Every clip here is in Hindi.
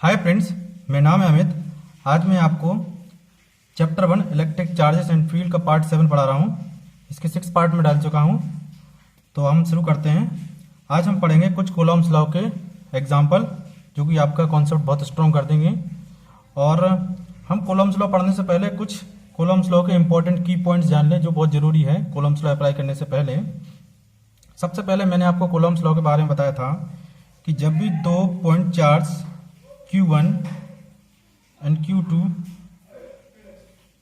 हाय फ्रेंड्स, मेरा नाम है अमित। आज मैं आपको chapter 1 electric charges and field का पार्ट 7 पढ़ा रहा हूँ। इसके 6 पार्ट में डाल चुका हूँ। तो हम शुरू करते हैं। आज हम पढ़ेंगे कुछ कूलॉम्स लॉ के एग्जाम्पल, जो कि आपका कॉन्सेप्ट बहुत स्ट्रॉन्ग कर देंगे। और हम कूलॉम्स लॉ पढ़ने से पहले कुछ कूलॉम्स लॉ के इंपॉर्टेंट की पॉइंट्स जान लें, जो बहुत जरूरी है कूलॉम्स लॉ अप्लाई करने से पहले। सबसे पहले मैंने आपको कूलॉम्स लॉ के बारे में बताया था कि जब भी 2 point charge Q1 and Q2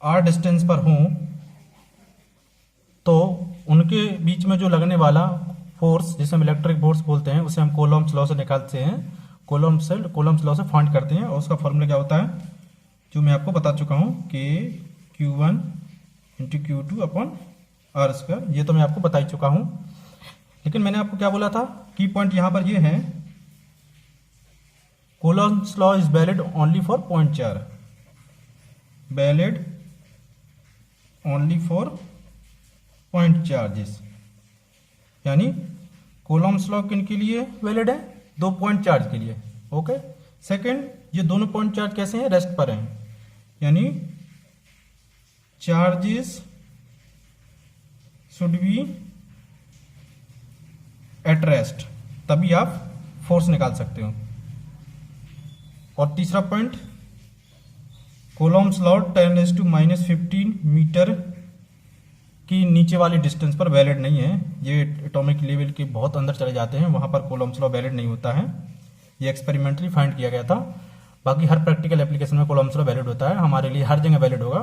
r distance पर हों, तो उनके बीच में जो लगने वाला फोर्स, जिसे हम इलेक्ट्रिक फोर्स बोलते हैं, उसे हम कूलॉम्स लॉ से निकालते हैं। कूलॉम्स लॉ से फाइंड करते हैं। और उसका फॉर्मूला क्या होता है, जो मैं आपको बता चुका हूँ, कि Q1 into Q2 upon r²। ये तो मैं आपको बता ही चुका हूँ। लेकिन मैंने आपको क्या बोला था, की पॉइंट यहाँ पर ये है, Coulomb's law is valid only for point charge. Valid only for point charges, यानी कूलॉम्स लॉ किन के लिए वैलिड है? 2 पॉइंट चार्ज के लिए। ओके। सेकंड, ये दोनों पॉइंट चार्ज कैसे हैं? रेस्ट पर हैं, यानी charges should be at rest, तभी आप फोर्स निकाल सकते हो। और तीसरा पॉइंट, कूलॉम्स लॉ 10⁻⁻15 मीटर की नीचे वाली डिस्टेंस पर वैलिड नहीं है। ये एटॉमिक लेवल के बहुत अंदर चले जाते हैं, वहां पर कूलॉम्स लॉ वैलिड नहीं होता है। ये एक्सपेरिमेंटली फाइंड किया गया था। बाकी हर प्रैक्टिकल एप्लीकेशन में कूलॉम्स लॉ वैलिड होता है, हमारे लिए हर जगह वैलिड होगा।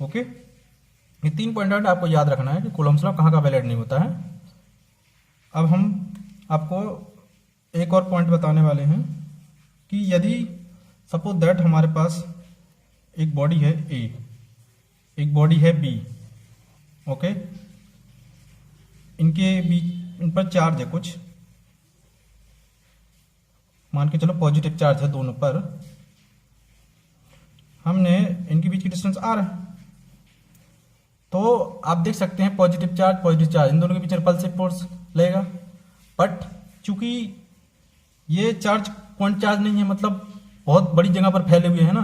ओके। ये 3 पॉइंट आपको याद रखना है कि कूलॉम्स लॉ कहाँ का वैलिड नहीं होता है। अब हम आपको एक और पॉइंट बताने वाले हैं कि यदि सपोज दैट हमारे पास एक बॉडी है A, एक बॉडी है B। ओके। इनके बीच, इन पर चार्ज है कुछ, मान के चलो पॉजिटिव चार्ज है दोनों पर। हमने इनके बीच की डिस्टेंस R है, तो आप देख सकते हैं पॉजिटिव चार्ज इन दोनों के बीच रिपल्सिव फोर्स लगेगा। बट चूंकि ये चार्ज पॉइंट चार्ज नहीं है, मतलब बहुत बड़ी जगह पर फैले हुए हैं ना,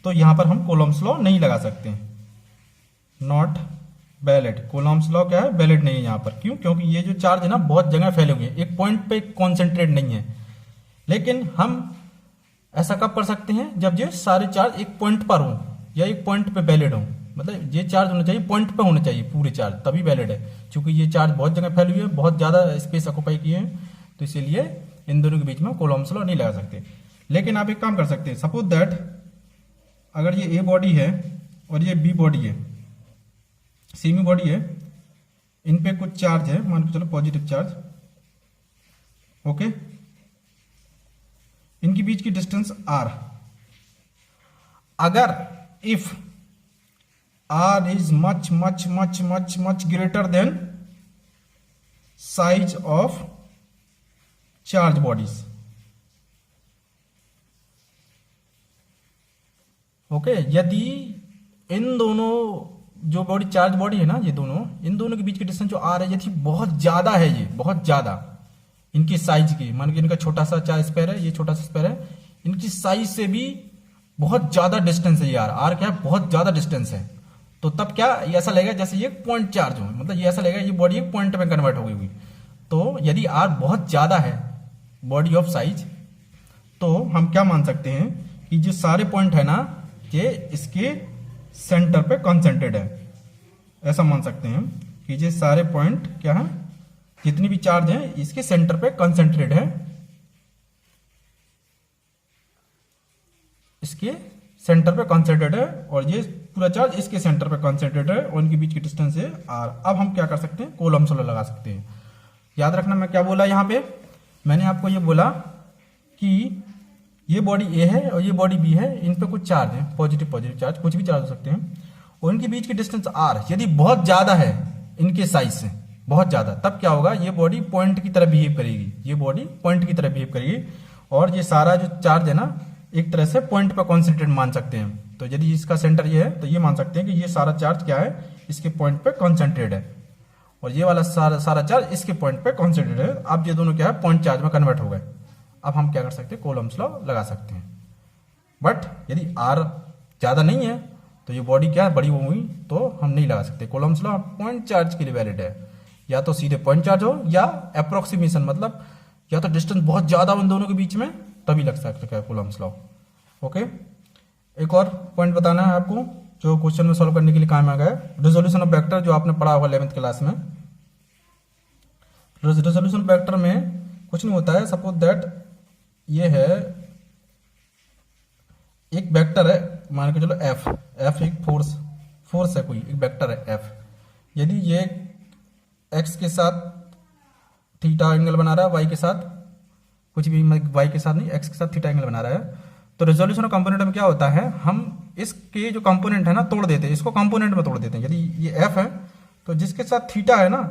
तो यहां पर हम कूलॉम्स लॉ नहीं लगा सकते। Not valid. कूलॉम्स लॉ क्या है? वैलिड नहीं है यहां पर। क्यों? क्योंकि ये जो चार्ज है ना, बहुत जगह फैले हुए हैं, एक पॉइंट पे कॉन्सेंट्रेट नहीं है। लेकिन हम ऐसा कब कर सकते हैं? जब ये सारे चार्ज एक पॉइंट पर हो या एक पॉइंट पे वैलिड हो। मतलब ये चार्ज होना चाहिए पॉइंट पे होना चाहिए पूरे चार्ज, तभी वैलिड है। क्योंकि ये चार्ज बहुत जगह फैले हुए हैं, बहुत ज्यादा स्पेस ऑक्यूपाई किए हैं, तो इसीलिए इन दोनों के बीच में कूलॉम्स लॉ नहीं लगा सकते। लेकिन आप एक काम कर सकते हैं, सपोज दैट अगर ये A बॉडी है और ये B बॉडी है, सेमी बॉडी है, इन पे कुछ चार्ज है, मान के चलो पॉजिटिव चार्ज। ओके। इनके बीच की डिस्टेंस R। अगर if R is much much much much much greater than size of charge bodies. Okay. यदि इन दोनों जो बॉडी चार्ज बॉडी है ना, ये दोनों, इन दोनों के बीच की डिस्टेंस जो R है, यदि बहुत ज्यादा है, ये बहुत ज्यादा इनकी साइज की, मान के इनका छोटा सा चार्ज स्पेयर है, ये छोटा सा स्पेयर है, इनकी साइज से भी बहुत ज्यादा डिस्टेंस है ये R क्या है? बहुत ज्यादा डिस्टेंस है। तो तब क्या ये ऐसा लगेगा जैसे ये पॉइंट चार्ज हो, मतलब ये ऐसा लगेगा ये बॉडी एक पॉइंट में कन्वर्ट हो गई हुई। तो यदि R बहुत ज्यादा है बॉडी ऑफ साइज, तो हम क्या मान सकते हैं कि जो सारे पॉइंट है ना, ये इसके सेंटर पे कॉन्सेंट्रेट है। ऐसा मान सकते हैं कि ये सारे पॉइंट क्या है, जितनी भी चार्ज है, इसके सेंटर पे कॉन्सेंट्रेट है, इसके सेंटर पे कॉन्सेंट्रेट है, और ये पूरा चार्ज इसके सेंटर पे कॉन्सेंट्रेट है, और इनके बीच की डिस्टेंस है R। अब हम क्या कर सकते हैं? कूलॉम्स लॉ लगा सकते हैं। याद रखना मैं क्या बोला यहां पे, मैंने आपको ये बोला कि ये बॉडी A है और ये बॉडी B है, इन पे कुछ चार्ज है, पॉजिटिव चार्ज, कुछ भी चार्ज हो सकते हैं, और इनके बीच की डिस्टेंस R यदि बहुत ज्यादा है इनके साइज से, बहुत ज्यादा, तब क्या होगा? ये बॉडी पॉइंट की तरह बिहेव करेगी, ये बॉडी पॉइंट की तरह बिहेव करेगी, और ये सारा जो चार्ज है ना, एक तरह से पॉइंट पर कॉन्सेंट्रेट मान सकते हैं। तो यदि इसका सेंटर ये है, तो ये मान सकते हैं कि ये सारा चार्ज क्या है, इसके पॉइंट पे कॉन्सेंट्रेट है। और ये वाला सारा चार्ज इसके पॉइंट पे कॉन्सेंट्रेटेड है। अब ये दोनों क्या है, पॉइंट चार्ज में कन्वर्ट हो गए। अब हम क्या कर सकते हैं, कूलम्स लॉ लगा सकते हैं। बट यदि आर ज़्यादा नहीं है तो ये बॉडी क्या है, बड़ी हुई, तो हम नहीं लगा सकते। कूलम्स लॉ पॉइंट चार्ज के लिए वैलिड है, या तो सीधे पॉइंट चार्ज हो या अप्रोक्सीमेशन, मतलब या तो डिस्टेंस बहुत ज़्यादा हो इन दोनों के बीच में तभी लग सकता है कूलम्स लॉ। ओके, एक और पॉइंट बताना है आपको जो क्वेश्चन में सॉल्व करने के लिए काम आ गया है। रिजोल्यूशन ऑफ वेक्टर जो आपने पढ़ा होगा 11th क्लास में। रिजोल्यूशन वेक्टर में कुछ नहीं होता है, सपोज दैट ये है एक वेक्टर है, मान के चलो एफ एक फोर्स है, कोई एक वेक्टर है एफ। यदि ये एक्स के साथ थीटा एंगल बना रहा है, वाई के साथ कुछ भी, वाई के साथ नहीं, एक्स के साथ थीटा एंगल बना रहा है, तो रिजोल्यूशन ऑफ कंपोनेंट में क्या होता है, हम इसके जो कंपोनेंट है ना तोड़ देते हैं, इसको कंपोनेंट में तोड़ देते हैं। यदि ये एफ है तो जिसके साथ थीटा है ना,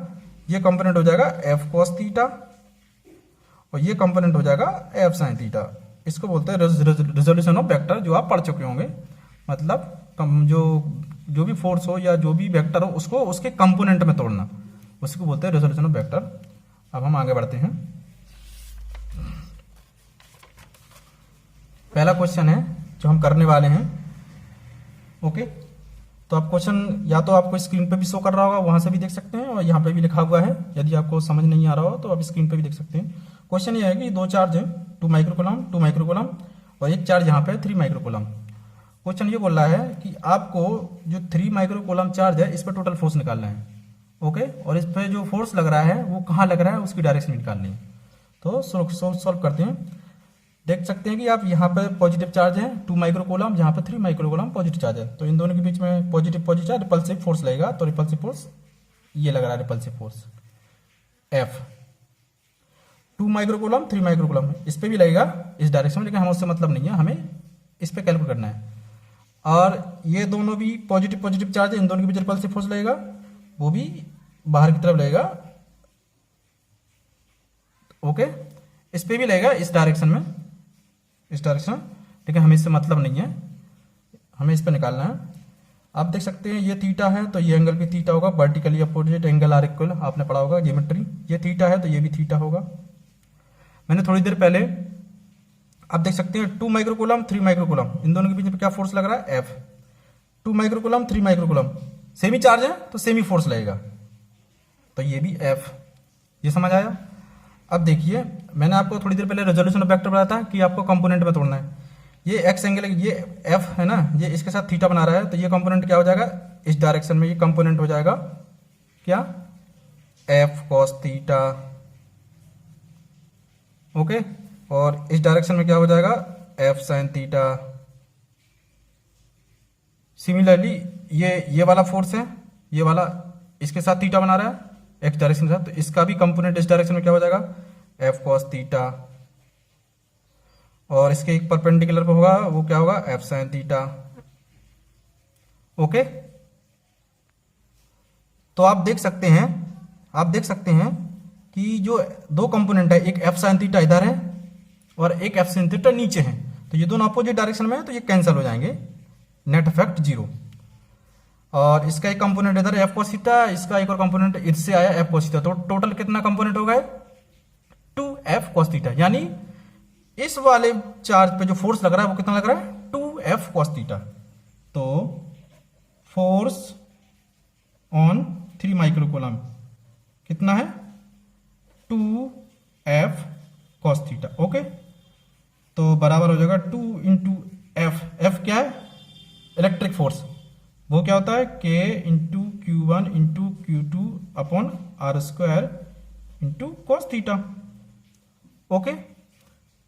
ये कंपोनेंट हो जाएगा एफ कॉस थीटा, और ये कंपोनेंट हो जाएगा एफ साइन थीटा। इसको बोलते हैं रिजोल्यूशन ऑफ वेक्टर, जो आप पढ़ चुके होंगे। मतलब जो भी फोर्स हो या जो भी वेक्टर हो उसको उसके कंपोनेंट में तोड़ना, उसको बोलते हैं रिजोल्यूशन ऑफ वेक्टर। अब हम आगे बढ़ते हैं। पहला क्वेश्चन है जो हम करने वाले हैं। ओके, तो आप क्वेश्चन या तो आपको स्क्रीन पे भी शो कर रहा होगा, वहां से भी देख सकते हैं, और यहाँ पे भी लिखा हुआ है। यदि आपको समझ नहीं आ रहा हो तो आप स्क्रीन पे भी देख सकते हैं। क्वेश्चन ये है कि दो चार्ज है 2 माइक्रोकूलम और एक चार्ज यहाँ पे 3 माइक्रोकूलम। क्वेश्चन ये बोल रहा है कि आपको जो 3 माइक्रोकूलम चार्ज है इस पर टोटल फोर्स निकालना है। ओके, और इस पर जो फोर्स लग रहा है वो कहाँ लग रहा है उसकी डायरेक्शन निकालनी है। तो सॉल्व करते हैं। देख सकते हैं कि आप यहाँ पे पॉजिटिव चार्ज है 2 माइक्रोकूलम, यहाँ पे 3 माइक्रोकूलम पॉजिटिव चार्ज है, तो इन दोनों के बीच में पॉजिटिव चार्ज रिपल्सिव फोर्स लगेगा। तो रिपल्सिव फोर्स ये लग रहा है, repulsive force F. 2 microcoulomb 3 microcoulomb इस पे भी लगेगा इस डायरेक्शन में, लेकिन हमें उससे मतलब नहीं है, हमें इस पे कैलकुलेट करना है। और ये दोनों भी पॉजिटिव चार्ज है, इन दोनों के बीच रिपल्सिव फोर्स लगेगा, वो भी बाहर की तरफ लगेगा। ओके, इस पे भी लगेगा इस डायरेक्शन में, इस डायरेक्शन, लेकिन हमें इससे मतलब नहीं है, हमें इस पे निकालना है। आप देख सकते हैं ये थीटा है तो ये एंगल भी थीटा होगा, vertically opposite angle are equal, आपने पढ़ा होगा ज्योमेट्री। ये थीटा है तो ये भी थीटा होगा। मैंने थोड़ी देर पहले आप देख सकते हैं 2 माइक्रोकूलम 3 माइक्रोकूलम, इन दोनों के बीच में क्या फोर्स लग रहा है, F. 2 microcoulomb 3 microcoulomb semi charge है तो सेमी फोर्स लगेगा, तो ये भी एफ। ये समझ आया। अब देखिए, मैंने आपको थोड़ी देर पहले रेजोल्यूशन ऑफ वेक्टर बताया था कि आपको कंपोनेंट में तोड़ना है। ये एक्स एंगल, ये एफ है ना, ये इसके साथ थीटा बना रहा है, तो ये कंपोनेंट क्या हो जाएगा, इस डायरेक्शन में ये कंपोनेंट हो जाएगा क्या, एफ कॉस थीटा। ओके, और इस डायरेक्शन में क्या हो जाएगा, एफ साइन थीटा। सिमिलरली ये वाला फोर्स है, ये वाला इसके साथ थीटा बना रहा है एक्स डायरेक्शन के साथ, तो इसका भी कंपोनेंट इस डायरेक्शन में क्या हो जाएगा, एफ कॉस थीटा। और इसके एक परपेंडिकुलर पे होगा, वो क्या होगा, एफ साइन थीटा। ओके, तो आप देख सकते हैं कि जो दो कंपोनेंट है, एक एफ साइन थीटा इधर है और एक एफ साइन थीटा नीचे है, तो ये दोनों अपोजिट डायरेक्शन में है, तो ये कैंसिल हो जाएंगे, नेट इफेक्ट 0। और इसका एक कंपोनेंट इधर एफ कॉस थीटा, इसका एक और कंपोनेंट इससे आया एफ कॉस थीटा, तो टोटल कितना कंपोनेंट हो गए, 2f cos थीटा। यानी इस वाले चार्ज पे जो फोर्स लग रहा है वो कितना लग रहा है, 2f cos थीटा। तो फोर्स ऑन 3 माइक्रोकूलम कितना है, 2f cos थीटा। ओके, तो बराबर हो जाएगा 2 इंटू एफ। एफ क्या है, इलेक्ट्रिक फोर्स, वो क्या होता है, k into Q1 into Q2 upon R square into cos theta. Okay,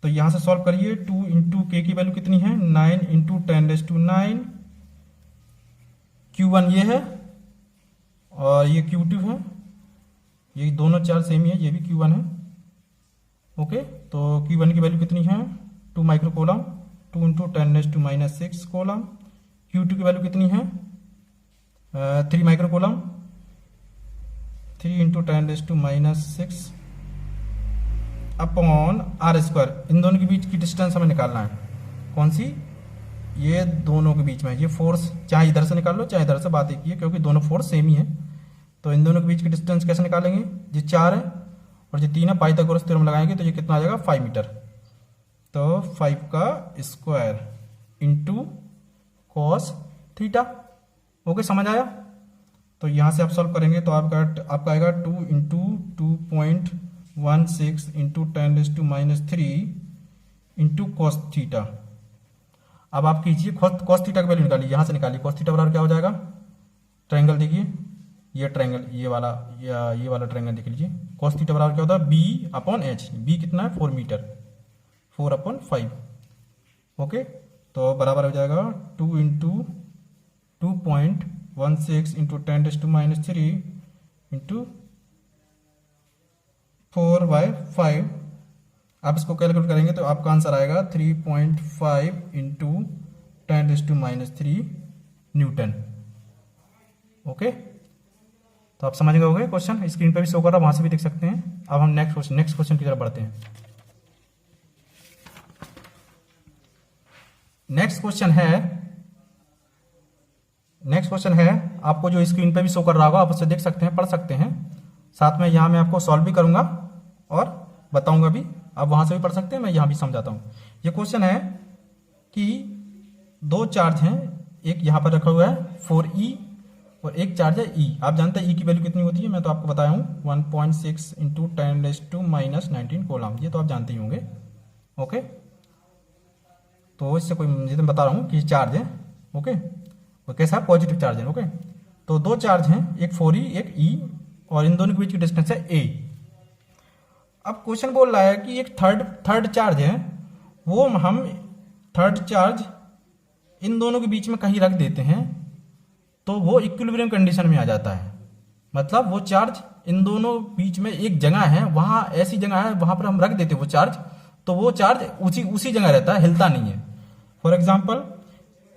तो यहां से सॉल्व करिए। 2 इंटू के की वैल्यू कितनी है, 9 इंटू 10⁹। Q1 ये है और ये Q2 है, ये दोनों चार्ज सेम ही है, ये भी Q1 है। ओके, तो Q1 की वैल्यू कितनी है, 2 माइक्रोकूलम, 2 इंटू 10⁻6 कूलम। Q2 की वैल्यू कितनी है, 3 microcoulomb, 3 into 10⁻6 upon R square. इन दोनों के बीच की डिस्टेंस हमें निकालना है, कौन सी, ये दोनों के बीच में ये फोर्स, चाहे इधर से निकाल लो चाहे इधर से, बात एक ही है क्योंकि दोनों फोर्स सेम ही है। तो इन दोनों के बीच की डिस्टेंस कैसे निकालेंगे, ये 4 है और ये 3 है, पाइथागोरस थ्योरम लगाएंगे तो ये कितना आ जाएगा, 5 मीटर। तो 5 का square into cos theta. Okay, समझ आया? तो यहां से आप सॉल्व करेंगे तो आपका आएगा 2 into 2.16 into 10⁻³ into cos theta. अब आप कीजिए कॉस थीटा की वैल्यू निकालिए, यहां से निकालिए। कॉस थीटा बराबर क्या हो जाएगा? ट्रायंगल देखिए, ये ट्रायंगल, ये वाला ट्रायंगल देख लीजिए। कॉस थीटा बराबर क्या होता है? B upon H. बी कितना है? 4 मीटर, 4/5। ओके, तो बराबर हो जाएगा 2 इंटू 2.16 इंटू 10⁻³ इंटू 4/5। आप इसको कैलकुलेट करेंगे तो आपका आंसर आएगा 3.5 इंटू 10⁻³ न्यूटन। ओके, तो आप समझ गए होंगे। क्वेश्चन स्क्रीन पे भी शो कर रहा है, वहां से भी देख सकते हैं। अब हम नेक्स्ट क्वेश्चन की तरफ बढ़ते हैं। नेक्स्ट क्वेश्चन है आपको जो स्क्रीन पे भी शो कर रहा होगा, आप उससे देख सकते हैं, पढ़ सकते हैं। साथ में यहाँ मैं आपको सॉल्व भी करूंगा और बताऊंगा भी। आप वहां से भी पढ़ सकते हैं, मैं यहाँ भी समझाता हूँ। ये क्वेश्चन है कि दो चार्ज हैं, एक यहाँ पर रखा हुआ है 4e और एक चार्ज है e। आप जानते हैं e की वैल्यू कितनी होती है, मैं तो आपको बताया हूँ 1.6 इंटू 10⁻19 कूलम। ये तो आप जानते ही होंगे। ओके, तो इससे कोई मुझे तो बता रहा हूँ कि चार्ज है। ओके, वो कैसा है? पॉजिटिव चार्ज है। ओके, तो दो चार्ज हैं, एक 4e एक e, और इन दोनों के बीच की डिस्टेंस है a। अब क्वेश्चन बोल रहा है कि एक थर्ड चार्ज है, वो हम थर्ड चार्ज इन दोनों के बीच में कहीं रख देते हैं तो वो इक्विलिब्रियम कंडीशन में आ जाता है। मतलब वो चार्ज इन दोनों बीच में एक जगह है, वहां ऐसी जगह है, वहां पर हम रख देते वो चार्ज, तो वो चार्ज उसी जगह रहता है, हिलता नहीं है। फॉर एग्जाम्पल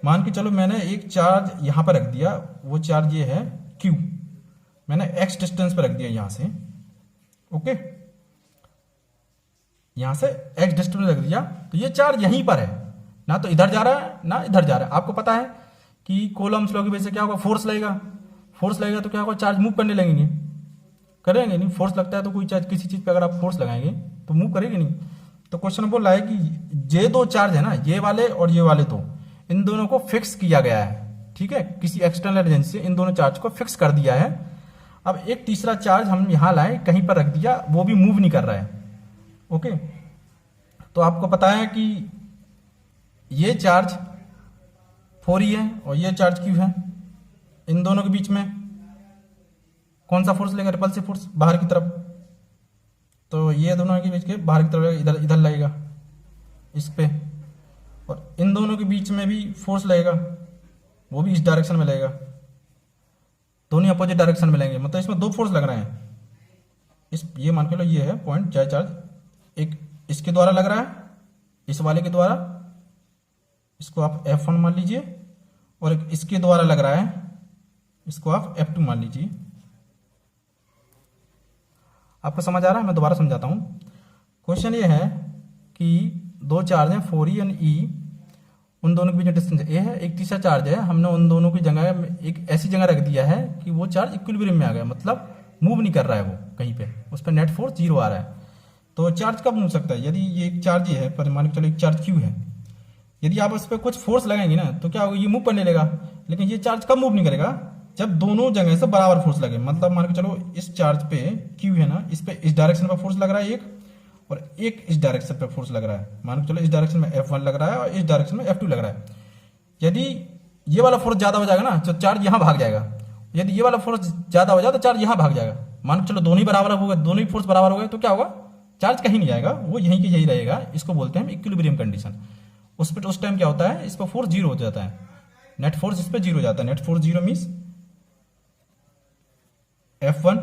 मान के चलो मैंने एक चार्ज यहां पर रख दिया, वो चार्ज ये है Q, मैंने x डिस्टेंस पर रख दिया यहां से। ओके, यहां से x डिस्टेंस पर रख दिया, तो ये चार्ज यहीं पर है, ना तो इधर जा रहा है ना इधर जा रहा है। आपको पता है कि कूलम्स लॉ की वजह से क्या होगा? फोर्स लगेगा तो क्या होगा? चार्ज मूव करने लगेंगे, करेंगे नहीं? फोर्स लगता है तो कोई चार्ज किसी चीज पे अगर आप फोर्स लगाएंगे तो मूव करेगी नहीं। तो क्वेश्चन बोल रहा है कि ये दो चार्ज है ना, ये वाले और ये वाले, तो इन दोनों को फिक्स किया गया है। ठीक है, किसी एक्सटर्नल एजेंसी से इन दोनों चार्ज को फिक्स कर दिया है। अब एक तीसरा चार्ज हम यहां लाए, कहीं पर रख दिया, वो भी मूव नहीं कर रहा है। ओके, तो आपको पता है कि ये चार्ज 4e है और ये चार्ज Q है। इन दोनों के बीच में कौन सा फोर्स लगेगा? रिपल्सिव फोर्स, बाहर की तरफ। तो ये दोनों के बीच के बाहर की तरफ इधर लगेगा इस पे, और इन दोनों के बीच में भी फोर्स लगेगा, वो भी इस डायरेक्शन में लगेगा। दोनों अपोजिट डायरेक्शन में लगेंगे, मतलब इसमें दो फोर्स लग रहे हैं। ये मान के लो ये है पॉइंट चार्ज, एक इसके द्वारा लग रहा है, इस वाले के द्वारा, इसको आप F1 मान लीजिए, और एक इसके द्वारा लग रहा है, इसको आप F2 मान लीजिए। आपको समझ आ रहा है? मैं दोबारा समझाता हूं। क्वेश्चन ये है कि दो चार्ज हैं 4e और e, उन दोनों के बीच में डिस्टेंस a है, एक तीसरा चार्ज है, हमने उन दोनों की जगह एक ऐसी जगह रख दिया है कि वो चार्ज इक्विलिब्रियम में आ गया, मतलब मूव नहीं कर रहा है वो कहीं पे, उस पर नेट फोर्स 0 आ रहा है। तो चार्ज कब मूव सकता है? यदि ये एक चार्ज है, पर मान के चलो एक चार्ज Q है, यदि आप उस पर कुछ फोर्स लगाएंगे ना तो क्या होगा? ये मूव करने लगेगा। लेकिन ये चार्ज कब मूव नहीं करेगा? जब दोनों जगह से बराबर फोर्स लगे। मतलब मान के चलो इस चार्ज पे Q है ना, इस पे इस डायरेक्शन पे फोर्स लग रहा है एक, और एक इस डायरेक्शन पे फोर्स लग रहा है। मान के चलो इस डायरेक्शन में F1 लग रहा है और इस डायरेक्शन में F2 लग रहा है। यदि ये वाला फोर्स ज्यादा हो जाएगा ना तो चार्ज यहां भाग जाएगा, यदि ये वाला फोर्स ज्यादा हो जाए तो चार्ज यहां भाग जाएगा। मान के चलो दोनों ही बराबर हो गए, दोनों ही फोर्स बराबर हो गए, तो क्या होगा? चार्ज कहीं नहीं जाएगा, वो यहीं के यही रहेगा। इसको बोलते हैं इक्विलिब्रियम कंडीशन। उस टाइम क्या होता है? इस पर फोर्स 0 हो जाता है, नेट फोर्स इस पर 0 हो जाता है। नेट फोर्स 0 मीन्स F1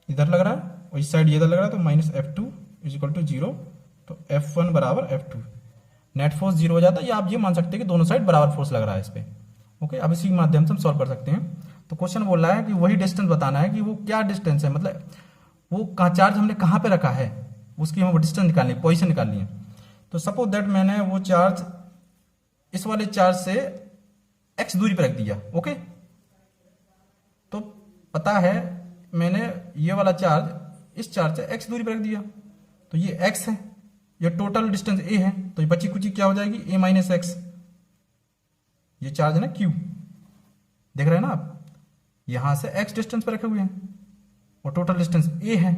इधर लग रहा है और इस साइड ये इधर लग रहा है, तो minus F2 is equal to 0। तो F1 बराबर F2, नेट फोर्स 0 हो जाता है। या आप ये मान सकते हैं कि दोनों साइड बराबर फोर्स लग रहा है इस पे। ओके, अब इसी के माध्यम से हम सॉल्व कर सकते हैं। तो क्वेश्चन बोल रहा है कि वही डिस्टेंस बताना है कि वो क्या डिस्टेंस है, मतलब वो चार्ज हमने कहाँ पे रखा है, उसकी हमें डिस्टेंस निकालनी है, पोजिशन निकालनी है। तो सपोज दैट मैंने वो चार्ज इस वाले चार्ज से x दूरी पर रख दिया। ओके, तो पता है मैंने ये वाला चार्ज इस चार्ज से x दूरी पर रख दिया, तो ये x है ये टोटल डिस्टेंस ए है, तो ये बची कुची क्या हो जाएगी, ए माइनस एक्स। ये चार्ज है ना क्यू, देख रहे हैं ना आप, यहां से एक्स डिस्टेंस पर रखे हुए हैं और टोटल डिस्टेंस ए है,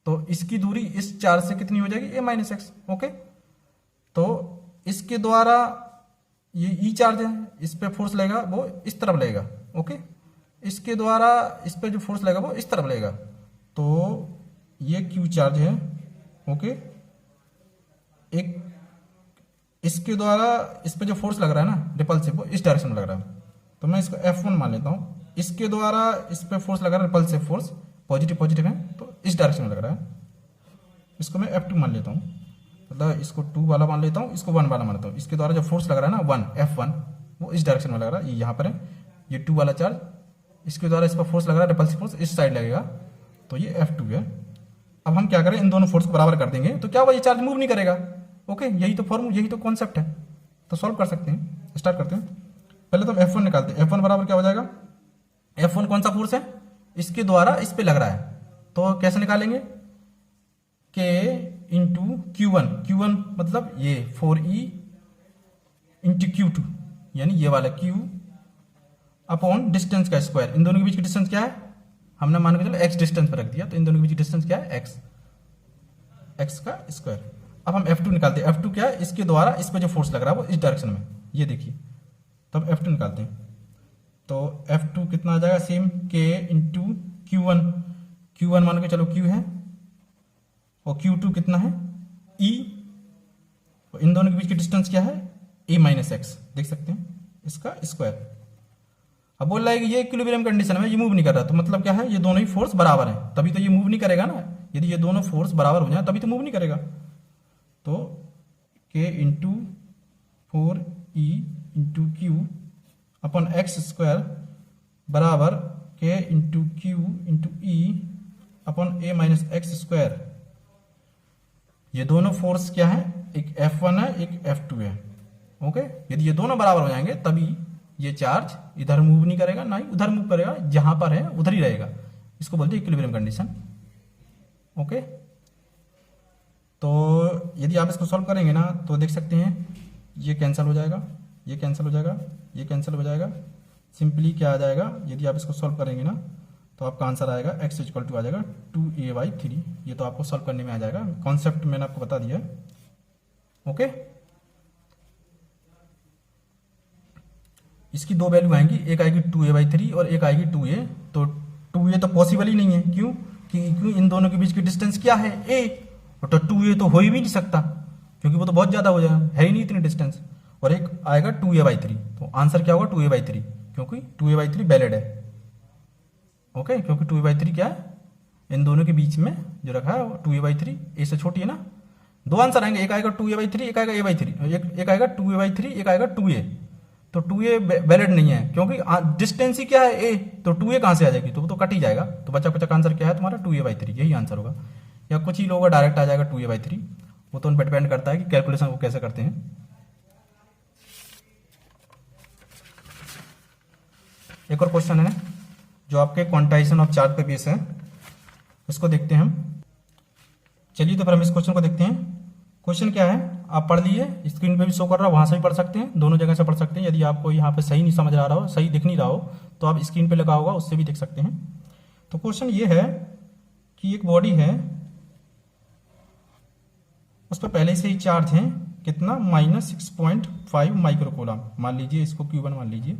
तो इसकी दूरी इस चार्ज से कितनी हो जाएगी, ए माइनस एक्स। ओके, तो इसके द्वारा ये ई चार्ज है, इस पे फोर्स लगेगा वो इस तरफ लगेगा। ओके, इसके द्वारा इस पे जो फोर्स लगेगा वो इस तरफ लगेगा, तो ये क्यू चार्ज है। ओके, एक इसके द्वारा इस पे जो फोर्स लग रहा है ना रिपल्सिव, वो इस डायरेक्शन में लग रहा है, तो मैं इसको F1 मान लेता हूँ। इसके द्वारा इस पे फोर्स लग रहा है रिपल्सिव फोर्स, पॉजिटिव पॉजिटिव है, तो इस डायरेक्शन में लग रहा है। इसको मैं F2 मान लेता हूँ, मतलब इसको 2 वाला मान लेता हूँ, इसको 1 वाला मान लेता हूँ। इसके द्वारा जो फोर्स लग रहा है ना 1 F1, वो इस डायरेक्शन में लग रहा है, ये यहाँ पर है, ये 2 वाला चार्ज। इसके द्वारा इस पर फोर्स लग रहा है रिपल्सिव फोर्स, इस साइड लगेगा, तो ये F2 है। अब हम क्या करें, इन दोनों फोर्स को बराबर कर देंगे, तो क्या हुआ, ये चार्ज मूव नहीं करेगा। ओके, यही तो फॉर्मूला, यही तो कॉन्सेप्ट है, तो सॉल्व कर सकते हैं। स्टार्ट करते हैं, पहले तो हम F1 निकालते हैं। F1 बराबर क्या हो जाएगा, F1 कौन सा फोर्स है, इसके द्वारा इस पे लग रहा है, तो कैसे निकालेंगे, K इंटू Q1, Q1 मतलब ये 4E इंटू Q2, यानी ये वाला Q अपॉन डिस्टेंस का स्क्वायर। इन दोनों के बीच की डिस्टेंस क्या है, हमने मान के चलो x डिस्टेंस पर रख दिया, तो इन दोनों के बीच की डिस्टेंस क्या है, x का स्क्वायर। अब हम F2 निकालते हैं। F2 क्या है, इसके द्वारा इस पे जो फोर्स लग रहा है वो इस डायरेक्शन में, ये देखिए, तो अब F2 निकालते हैं। तो F2 कितना आ जाएगा, same K into Q1, Q1 मान के चलो Q है, और Q2 कितना है, E, और इन दोनों के बीच की डिस्टेंस क्या है, a माइनस एक्स, देख सकते हैं, इसका स्क्वायर। अब बोल रहा है कि ये इक्विलिब्रियम कंडीशन में ये मूव नहीं कर रहा, तो मतलब क्या है, ये दोनों ही फोर्स बराबर हैं, तभी तो ये मूव नहीं करेगा ना। यदि ये दोनों फोर्स बराबर हो जाए तभी तो मूव नहीं करेगा। तो K into 4E into Q अपन एक्स स्क्वायर बराबर K into Q into E upon a minus X square. ये दोनों फोर्स क्या है, एक F1 है, एक F2 है। ओके, यदि ये दोनों बराबर हो जाएंगे तभी ये चार्ज इधर मूव नहीं करेगा, ना ही उधर मूव करेगा, जहां पर है उधर ही रहेगा। इसको बोलते हैं इक्विलिब्रियम कंडीशन। ओके, तो यदि आप इसको सॉल्व करेंगे ना तो देख सकते हैं ये कैंसिल हो जाएगा, ये कैंसिल हो जाएगा, ये कैंसिल हो जाएगा। सिंपली क्या आ जाएगा, यदि आप इसको सॉल्व करेंगे ना तो आपका आंसर आएगा x इक्वल टू आ जाएगा 2a/3। ये तो आपको सॉल्व करने में आ जाएगा, कॉन्सेप्ट मैंने आपको बता दिया। ओके, इसकी दो वैल्यू आएंगी, एक आएगी 2a/3 और एक आएगी 2a। तो 2a तो पॉसिबल ही नहीं है, क्यों, क्यों इन दोनों के बीच की डिस्टेंस क्या है, a, तो 2a तो हो ही भी नहीं सकता, क्योंकि वो तो बहुत ज्यादा हो जाएगा, है ही नहीं इतनी डिस्टेंस। और एक आएगा 2a/3, तो आंसर क्या होगा 2a/3, क्योंकि 2a/3 वैलिड है। ओके, क्योंकि 2a/3 क्या है, इन दोनों के बीच में जो रखा है वो 2a/3, ए से छोटी है ना। दो आंसर आएंगे, एक आएगा 2a/3, एक आएगा a/3, एक आएगा 2a/3, एक आएगा 2a। तो 2a वैलिड नहीं है, क्योंकि डिस्टेंस ही क्या है a, तो 2a कहां से आ जाएगी, तो वो तो कट ही जाएगा। तो बच्चा बच्चा का आंसर क्या है तुम्हारा 2a/3, यही आंसर होगा। या कुछ ही लोगों का डायरेक्ट आ जाएगा 2a/3, वो तो उन पर डिपेंड करता है कि कैलकुलेशन वो कैसे करते हैं। एक और क्वेश्चन है जो आपके क्वांटाइजेशन ऑफ चार्ज पे बेस है, उसको देखते हैं हम। चलिए तो फिर हम इस क्वेश्चन को देखते हैं। क्वेश्चन क्या है आप पढ़ लिए, स्क्रीन पे भी शो कर रहा है, वहां से भी पढ़ सकते हैं, दोनों जगह से पढ़ सकते हैं। यदि आपको यहाँ पे सही नहीं समझ आ रहा हो, सही दिख नहीं रहा हो, तो आप स्क्रीन पे लगा होगा उससे भी देख सकते हैं। तो क्वेश्चन ये है कि एक बॉडी है, उस पर पहले से ही चार्ज है कितना, -6.5 माइक्रोकूलम मान लीजिए, इसको Q1 मान लीजिए।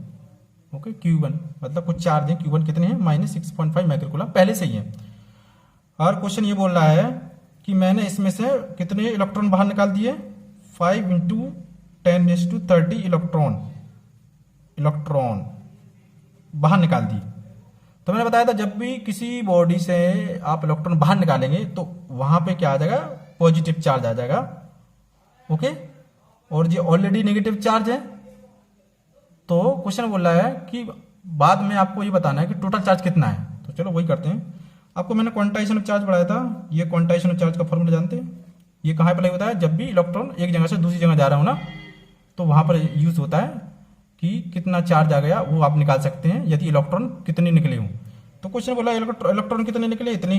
ओके, Q1 मतलब कुछ चार्ज है, Q1 कितने हैं, -6.5 माइक्रोकूलम पहले से ही है। और क्वेश्चन ये बोल रहा है कि मैंने इसमें से कितने इलेक्ट्रॉन बाहर निकाल दिए, 5 × 10⁻30 इलेक्ट्रॉन बाहर निकाल दिए। तो मैंने बताया था जब भी किसी बॉडी से आप इलेक्ट्रॉन बाहर निकालेंगे तो वहां पे क्या आ जाएगा, पॉजिटिव चार्ज आ जाएगा। ओके, और ये ऑलरेडी नेगेटिव चार्ज है, तो क्वेश्चन बोल रहा है कि बाद में आपको ये बताना है कि टोटल चार्ज कितना है। तो चलो वही करते हैं। आपको मैंने क्वांटाइजेशन ऑफ चार्ज पढ़ाया था, ये क्वांटाइजेशन ऑफ चार्ज का फॉर्मूला जानते हैं, ये कहाँ पर होता है, जब भी इलेक्ट्रॉन एक जगह से दूसरी जगह जा रहा हो ना, तो वहां पर यूज होता है कि कितना चार्ज आ गया वो आप निकाल सकते हैं यदि इलेक्ट्रॉन कितने निकले हों। तो क्वेश्चन बोला इलेक्ट्रॉन कितने निकले, इतने,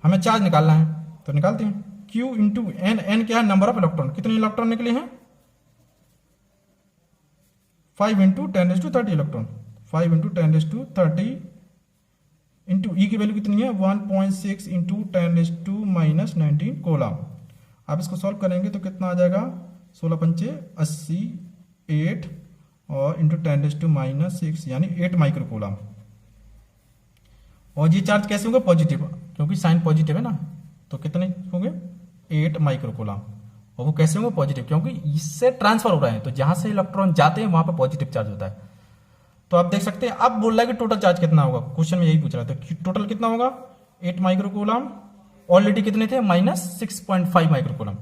हमें चार्ज निकालना है, तो निकालते हैं। Q इंटू एन, एन क्या है नंबर ऑफ इलेक्ट्रॉन, कितने इलेक्ट्रॉन निकले हैं 5 इंटू 10⁻30 इलेक्ट्रॉन, 5 इंटू 10⁻30 इंटू ई की वैल्यू कितनी है 1.6 इंटू 10⁻−19 कोलम। आप इसको सॉल्व करेंगे तो कितना आ जाएगा 16 पंचे 80 8 और इंटू 10⁻⁻6 यानी 8 माइक्रो कोलम। और ये चार्ज कैसे होंगे पॉजिटिव, क्योंकि साइन पॉजिटिव है ना, तो कितने होंगे 8 माइक्रो कोलम। और वो कैसे होंगे पॉजिटिव, क्योंकि इससे ट्रांसफर हो रहे हैं, तो जहां से इलेक्ट्रॉन जाते हैं वहां पर पॉजिटिव चार्ज होता है। तो आप देख सकते हैं, अब बोल रहा है कि टोटल चार्ज कितना होगा, क्वेश्चन में यही पूछ रहा था कि टोटल कितना होगा 8 माइक्रो कोलम, ऑलरेडी कितने थे -6.5 माइक्रो कोलम।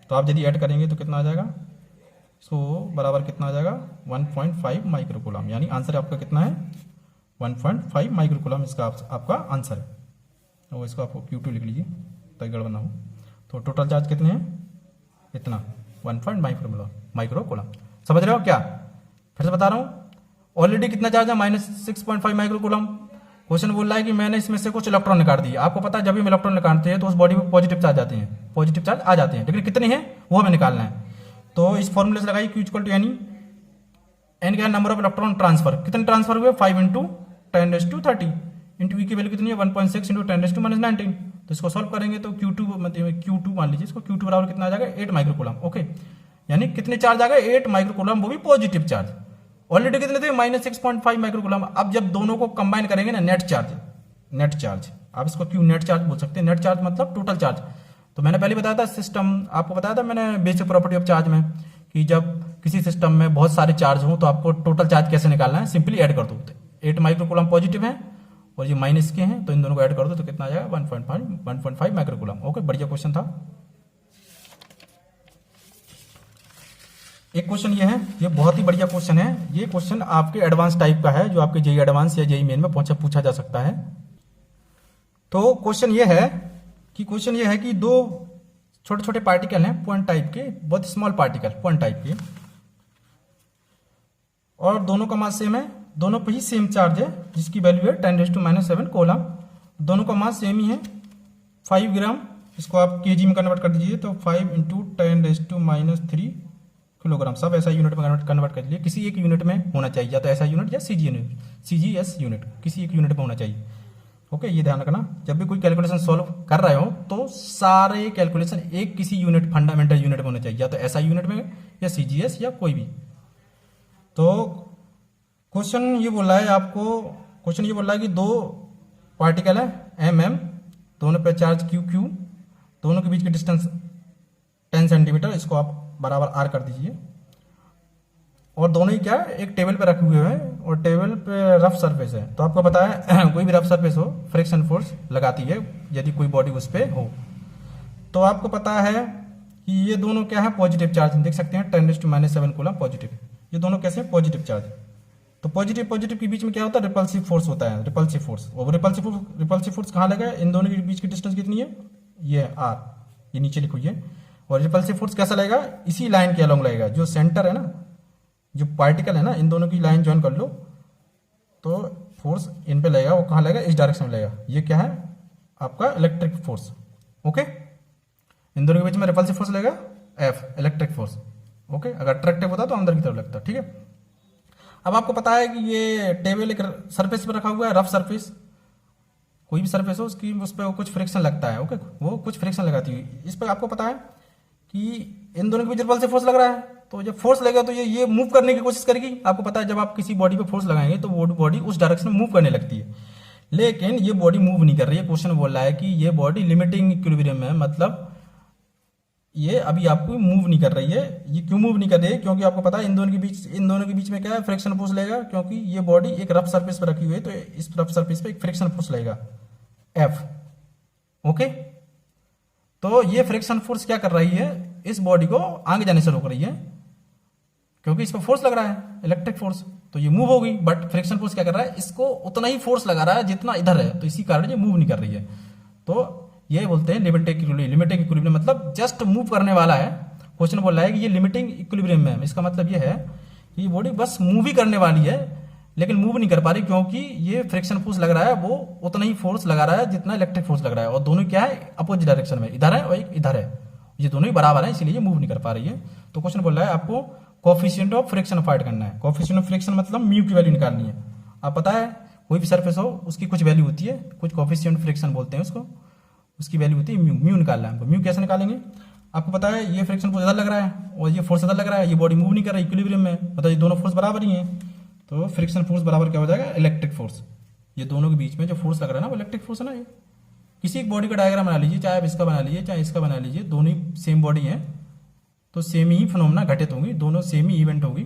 तो आप यदि ऐड करेंगे तो कितना आ जाएगा, सो बराबर कितना आ जाएगा 1.5 माइक्रो कोलम, यानी आंसर आपका कितना है 1.5 माइक्रो कोलम, इसका आपका आंसर है। और इसको आपको Q2 लिख लीजिए ताकि गड़बड़ ना हो। तो टोटल चार्ज कितने हैं, इतना 1.5 माइक्रो कोलम। समझ रहे हो क्या, फिर से बता रहा हूं, ऑलरेडी कितना चार्ज है -6.5 माइक्रो कोलम। क्वेश्चन बोल रहा है कि मैंने इसमें से कुछ इलेक्ट्रॉन निकाल दिए। आपको पता है जब भी हम इलेक्ट्रॉन निकालते हैं तो उस बॉडी में पॉजिटिव चार्ज आते हैं, पॉजिटिव चार्ज आ जाते हैं, लेकिन कितने हैं वो हमें निकालना है। तो इस फॉर्मूले से लगाइए Q = एन, एन क्या नंबर ऑफ इलेक्ट्रॉन ट्रांसफर, कितने ट्रांसफर हुए 5 इंटू 10⁻30 इंटू ई की वैल्यू कितनी है 1.6 इंटू 10⁻⁻19। तो इसको सॉल्व करेंगे तो Q2 मान लीजिए इसको, Q2 बराबर कितना आ जाएगा 8 माइक्रो कोलम। ओके, यानी कितने चार्ज आ गए 8 माइक्रो कोलम, वो भी पॉजिटिव चार्ज। ऑलरेडी कितने थे -6.5 माइक्रो कोलम। अब जब दोनों को कंबाइन करेंगे ना, नेट चार्ज आप इसको क्यों नेट चार्ज बोल सकते हैं, नेट चार्ज मतलब टोटल चार्ज। तो मैंने पहले बताया था सिस्टम, आपको बताया था मैंने बेसिक प्रॉपर्टी ऑफ चार्ज में, कि जब किसी सिस्टम में बहुत सारे चार्ज हो तो आपको टोटल चार्ज कैसे निकालना है, सिंपली ऐड कर दो। 8 माइक्रो कोलम पॉजिटिव है और ये माइनस के हैं, तो इन दोनों को ऐड कर दो तो कितना आ जाएगा 1.5 माइक्रो कोलम। ओके, बढ़िया क्वेश्चन था। एक क्वेश्चन ये है, ये बहुत ही बढ़िया क्वेश्चन है। ये क्वेश्चन आपके एडवांस टाइप का है, जो आपके जेई एडवांस या जेई मेन में पूछा जा सकता है। तो क्वेश्चन ये है कि दो छोटे छोटे पार्टिकल हैं पॉइंट टाइप के, बहुत स्मॉल पार्टिकल पॉइंट टाइप के, और दोनों का मास सेम है, दोनों पे ही सेम चार्ज है, जिसकी वैल्यू है 10⁻⁷ कोलम। दोनों का मास सेम ही है 5 ग्राम। इसको आप केजी में कन्वर्ट कर दीजिए तो 5 इंटू 10⁻³ किलोग्राम। सब ऐसा यूनिट में कन्वर्ट कर लीजिए, किसी एक यूनिट में होना चाहिए, या तो ऐसा यूनिट या CGS यूनिट, किसी एक यूनिट में होना चाहिए। ओके, ये ध्यान रखना, जब भी कोई कैलकुलेशन सॉल्व कर रहे हो तो सारे कैलकुलेशन एक किसी यूनिट, फंडामेंटल यूनिट में होना चाहिए, या तो ऐसा यूनिट में या CGS या कोई भी। तो क्वेश्चन ये बोल रहा है कि दो पार्टिकल है MM, दोनों पे चार्ज QQ, दोनों के बीच की डिस्टेंस 10 सेंटीमीटर, इसको आप बराबर R कर दीजिए। और दोनों ही क्या है, एक टेबल पे रखे हुए हैं और टेबल पे रफ सरफेस है। तो आपको पता है कोई भी रफ सरफेस हो फ्रिक्शन फोर्स लगाती है यदि कोई बॉडी उस पर हो। तो आपको पता है कि ये दोनों क्या है पॉजिटिव चार्ज, देख सकते हैं 10⁻⁷ कोलम पॉजिटिव, ये दोनों कैसे पॉजिटिव चार्ज। तो पॉजिटिव के बीच में क्या होता है, रिपल्सिव फोर्स होता है, रिपल्सिव फोर्स। और रिपल्सिव फोर्स कहाँ लगा है, इन दोनों के बीच की डिस्टेंस कितनी है, ये R, ये नीचे लिखो ये। और रिपल्सिव फोर्स कैसा लगेगा, इसी लाइन के अलोंग लगेगा, जो सेंटर है ना, जो पार्टिकल है ना, इन दोनों की लाइन ज्वाइन कर लो तो फोर्स इन पे लगेगा, वो कहाँ लगेगा, इस डायरेक्शन में लगेगा। ये क्या है आपका इलेक्ट्रिक फोर्स। ओके, इन दोनों के बीच में रिपल्सिव फोर्स लगेगा F, इलेक्ट्रिक फोर्स। ओके, अगर अट्रैक्टिव होता तो अंदर की तरफ लगता। ठीक है, अब आपको पता है कि ये टेबल एक सरफेस पर रखा हुआ है, रफ सरफेस, कोई भी सरफेस हो उसकी, उस पर कुछ फ्रिक्शन लगता है। ओके, वो कुछ फ्रिक्शन लगाती है। इस पर आपको पता है कि इन दोनों के बीच रिपल्सिव फोर्स लग रहा है, तो जब फोर्स लगेगा तो ये मूव करने की कोशिश करेगी। आपको पता है जब आप किसी बॉडी पे फोर्स लगाएंगे तो वो बॉडी उस डायरेक्शन में मूव करने लगती है, लेकिन ये बॉडी मूव नहीं कर रही है। क्वेश्चन बोल रहा है कि ये बॉडी लिमिटिंग इक्विलिब्रियम है, मतलब ये अभी आपको मूव नहीं कर रही है। ये क्यों मूव नहीं कर रही है, क्योंकि आपको पता है इन दोनों के बीच में क्या है, फ्रिक्शन फोर्स लगेगा, क्योंकि ये बॉडी एक रफ सरफेस पर रखी हुई है, तो इस रफ सरफेस पे एक फ्रिक्शन फोर्स लगेगा F। ओके, तो ये फ्रिक्शन फोर्स क्या कर रही है, इस बॉडी को आगे जाने से रोक रही है, क्योंकि इस पर फोर्स लग रहा है इलेक्ट्रिक फोर्स, तो ये मूव होगी। बट फ्रिक्शन फोर्स क्या कर रहा है, इसको उतना ही फोर्स लगा रहा है जितना इधर है, तो इसी कारण ये मूव नहीं कर रही है। तो ये बोलते हैं लिमिटिंग इक्विलिब्रियम, मतलब जस्ट मूव करने वाला है। क्वेश्चन बोल रहा है कि ये लिमिटिंग इक्विलिब्रियम में है, इसका मतलब ये है कि ये बॉडी बस मूव ही करने वाली है, लेकिन मूव नहीं कर पा रही, क्योंकि ये फ्रिक्शन फोर्स लग रहा है, वो उतना ही फोर्स लगा रहा है जितना इलेक्ट्रिक फोर्स लग रहा है, और दोनों क्या है अपोजिट डायरेक्शन में, इधर है और एक इधर है। ये दोनों ही बराबर है, इसीलिए ये मूव नहीं कर पा रही है। तो क्वेश्चन बोल रहा है आपको कोफिशिएंट ऑफ फ्रिक्शन फाइंड करना है। कोफिशिएंट ऑफ फ्रिक्शन मतलब म्यू की वैल्यू निकालनी है। आप पता है कोई भी सरफेस हो उसकी कुछ वैल्यू होती है, कुछ कोफिशिएंट फ्रिक्शन बोलते हैं उसको, उसकी वैल्यू होती है म्यू। म्यू निकालना है हमको। म्यू कैसे निकालेंगे? आपको पता है ये फ्रिक्शन फोर्स इधर लग रहा है और ये फोर्स इधर लग रहा है, ये बॉडी मूव नहीं कर रही, इक्विलिब्रियम में, मतलब ये दोनों फोर्स बराबर ही हैं। तो फ्रिक्शन फोर्स बराबर क्या हो जाएगा? Electric force. ये दोनों के बीच में जो फोर्स लग रहा है ना वो इलेक्ट्रिक फोर्स है ना। ये किसी एक बॉडी का डायग्राम बना लीजिए, चाहे आप इसका बना लीजिए चाहे इसका बना लीजिए, दोनों ही सेम बॉडी है तो सेम ही फिनोमेना घटित होंगी, दोनों सेम ही इवेंट होगी।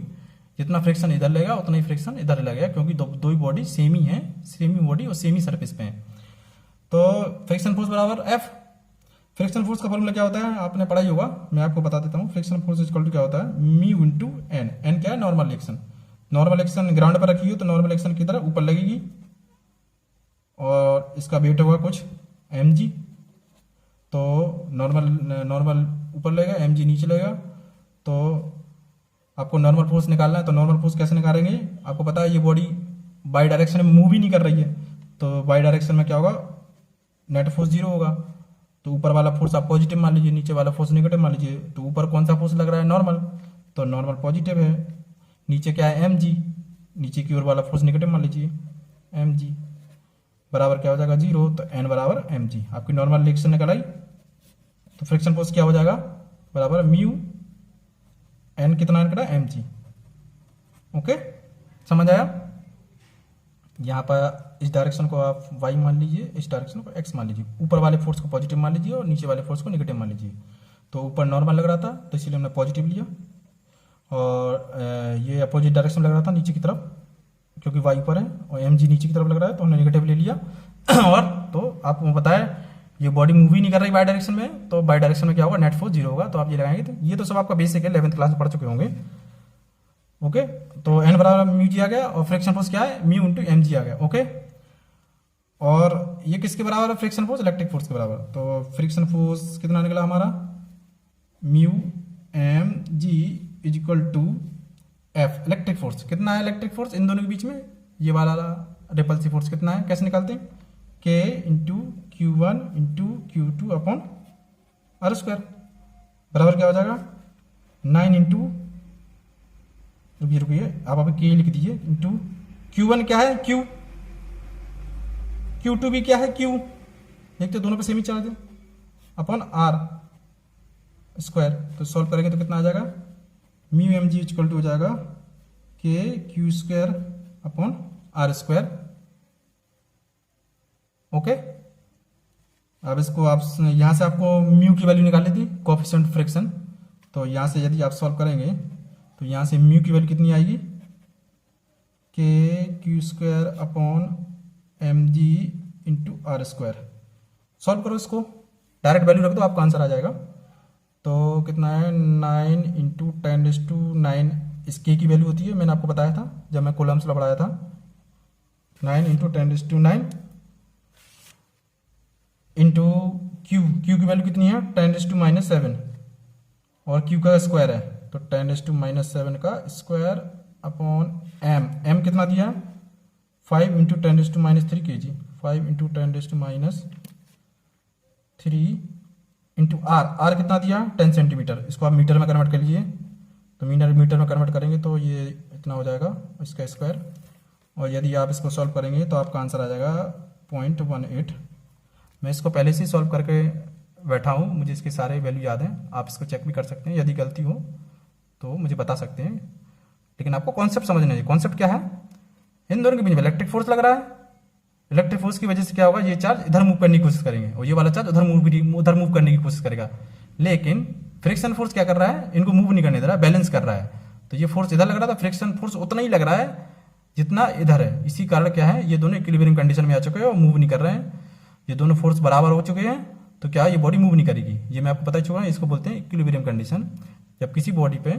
जितना फ्रिक्शन इधर लगेगा उतना ही फ्रिक्शन इधर लगेगा, क्योंकि दो ही बॉडी सेम ही है, सेम ही बॉडी और सेम ही सरफेस पे है। तो फ्रिक्शन फोर्स बराबर एफ। फ्रिक्शन फोर्स का फॉर्मूला क्या होता है आपने पढ़ा ही होगा, मैं आपको बता देता हूँ। फ्रिक्शन फोर्स इक्वल टू क्या होता है? Mu into N. एन क्या है? Normal action. Normal action ground पर रखी हो तो नॉर्मल एक्शन की तरह ऊपर लगेगी और इसका वेट होगा कुछ mg। तो नॉर्मल ऊपर लगेगा, mg नीचे लगेगा। तो आपको नॉर्मल फोर्स निकालना है। तो नॉर्मल फोर्स कैसे निकालेंगे? आपको पता है ये बॉडी बाई डायरेक्शन में मूव ही नहीं कर रही है, तो बाई डायरेक्शन में क्या होगा? नेट फोर्स जीरो होगा। तो ऊपर वाला फोर्स आप पॉजिटिव मान लीजिए, नीचे वाला फोर्स नेगेटिव मान लीजिए। तो ऊपर कौन सा फोर्स लग रहा है? नॉर्मल, तो नॉर्मल पॉजिटिव है। नीचे क्या है? mg। नीचे की ओर वाला फोर्स नेगेटिव मान लीजिए, mg बराबर क्या हो जाएगा? जीरो। तो n बराबर mg। आपकी नॉर्मल रिएक्शन निकल आई। तो फ्रिक्शन फोर्स क्या हो जाएगा? बराबर म्यू n कितना निकला? mg। ओके, समझ आया? यहाँ पर इस डायरेक्शन को आप y मान लीजिए, इस डायरेक्शन को x मान लीजिए। ऊपर वाले फोर्स को पॉजिटिव मान लीजिए और नीचे वाले फोर्स को नेगेटिव मान लीजिए। तो ऊपर नॉर्मल लग रहा था तो इसीलिए हमने पॉजिटिव लिया, और ये अपोजिट डायरेक्शन लग रहा था नीचे की तरफ, क्योंकि y ऊपर है और mg नीचे की तरफ लग रहा है तो हमने नेगेटिव ले लिया। और तो आपको बताया ये बॉडी मूव ही नहीं कर रही बाई डायरेक्शन में, तो बाई डायरेक्शन में क्या होगा? नेट फोर्स जीरो होगा। तो आप ये लगाएंगे। तो ये तो सब आपका बेसिक है, 11th क्लास में पढ़ चुके होंगे। ओके, तो n बराबर म्यू जी आ गया और फ्रिक्शन फोर्स क्या है? म्यू इंटू mg आ गया। ओके, और ये किसके बराबर है? फ्रिक्शन फोर्स इलेक्ट्रिक फोर्स के बराबर। तो फ्रिक्शन फोर्स कितना निकला हमारा? Mu mg is equal to F. Electric force कितना है? इलेक्ट्रिक फोर्स इन दोनों के बीच में ये वाला रिपल्सिव फोर्स कितना है? कैसे निकालते हैं? k into Q one into Q two upon R square बराबर क्या हो जाएगा? 9 इंटू, रुकिए आप अभी k लिख दीजिए, इंटू क्यू वन क्या है? q, क्यू टू भी क्या है? q। देखते दोनों पे सेम ही चार्ज है, अपॉन आर स्क्वायर। तो सॉल्व करेंगे तो कितना आ जाएगा? Mu M G equal to हो जाएगा K Q square upon R square. Okay, अब इसको आप यहां से आपको म्यू की वैल्यू निकालनी थी, कोएफिशिएंट फ्रिक्शन। तो यहां से यदि आप सॉल्व करेंगे तो यहां से म्यू की वैल्यू कितनी आएगी? K Q square upon M G into R square. Solve करो इसको, डायरेक्ट वैल्यू रख दो, आपका आंसर आ जाएगा। तो कितना है? 9 इंटू 10⁹ इस के की वैल्यू होती है, मैंने आपको बताया था जब मैं कॉलम्स ला पढ़ाया था। 9 इंटू 10⁹ इंटू क्यू की वैल्यू कितनी है? 10⁻⁷ और क्यू का स्क्वायर है तो 10⁻⁷ का स्क्वायर अपॉन एम कितना दिया है? 5 into 10⁻³ kg। 5 into 10⁻³ into R कितना दिया? 10 सेंटीमीटर। इसको आप मीटर में कन्वर्ट कर लीजिए, तो मीटर में कन्वर्ट करेंगे तो ये इतना हो जाएगा इसका स्क्वायर। और यदि आप इसको सॉल्व करेंगे तो आपका आंसर आ जाएगा 0.18। मैं इसको पहले से ही सॉल्व करके बैठा हूँ, मुझे इसके सारे वैल्यू याद हैं, आप इसको चेक भी कर सकते हैं। यदि गलती हो तो मुझे बता सकते हैं, लेकिन आपको कॉन्सेप्ट समझना है। कॉन्सेप्ट क्या है? इन दोनों के बीच में इलेक्ट्रिक फोर्स लग रहा है, इलेक्ट्रिक फोर्स की वजह से क्या होगा? ये चार्ज इधर मूव करने की कोशिश करेंगे और ये वाला चार्ज उधर मूव करने की कोशिश करेगा। लेकिन फ्रिक्शन फोर्स क्या कर रहा है? इनको मूव नहीं करने दे रहा है, बैलेंस कर रहा है। तो ये फोर्स इधर लग रहा था, फ्रिक्शन फोर्स उतना ही लग रहा है जितना इधर है। इसी कारण क्या है? ये दोनों इक्विलिब्रियम कंडीशन में आ चुके हैं और मूव नहीं कर रहे हैं। ये दोनों फोर्स बराबर हो चुके हैं तो क्या ये बॉडी मूव नहीं करेगी। ये मैं आपको बता चुका हूँ, इसको बोलते हैं इक्विलिब्रियम कंडीशन। जब किसी बॉडी पे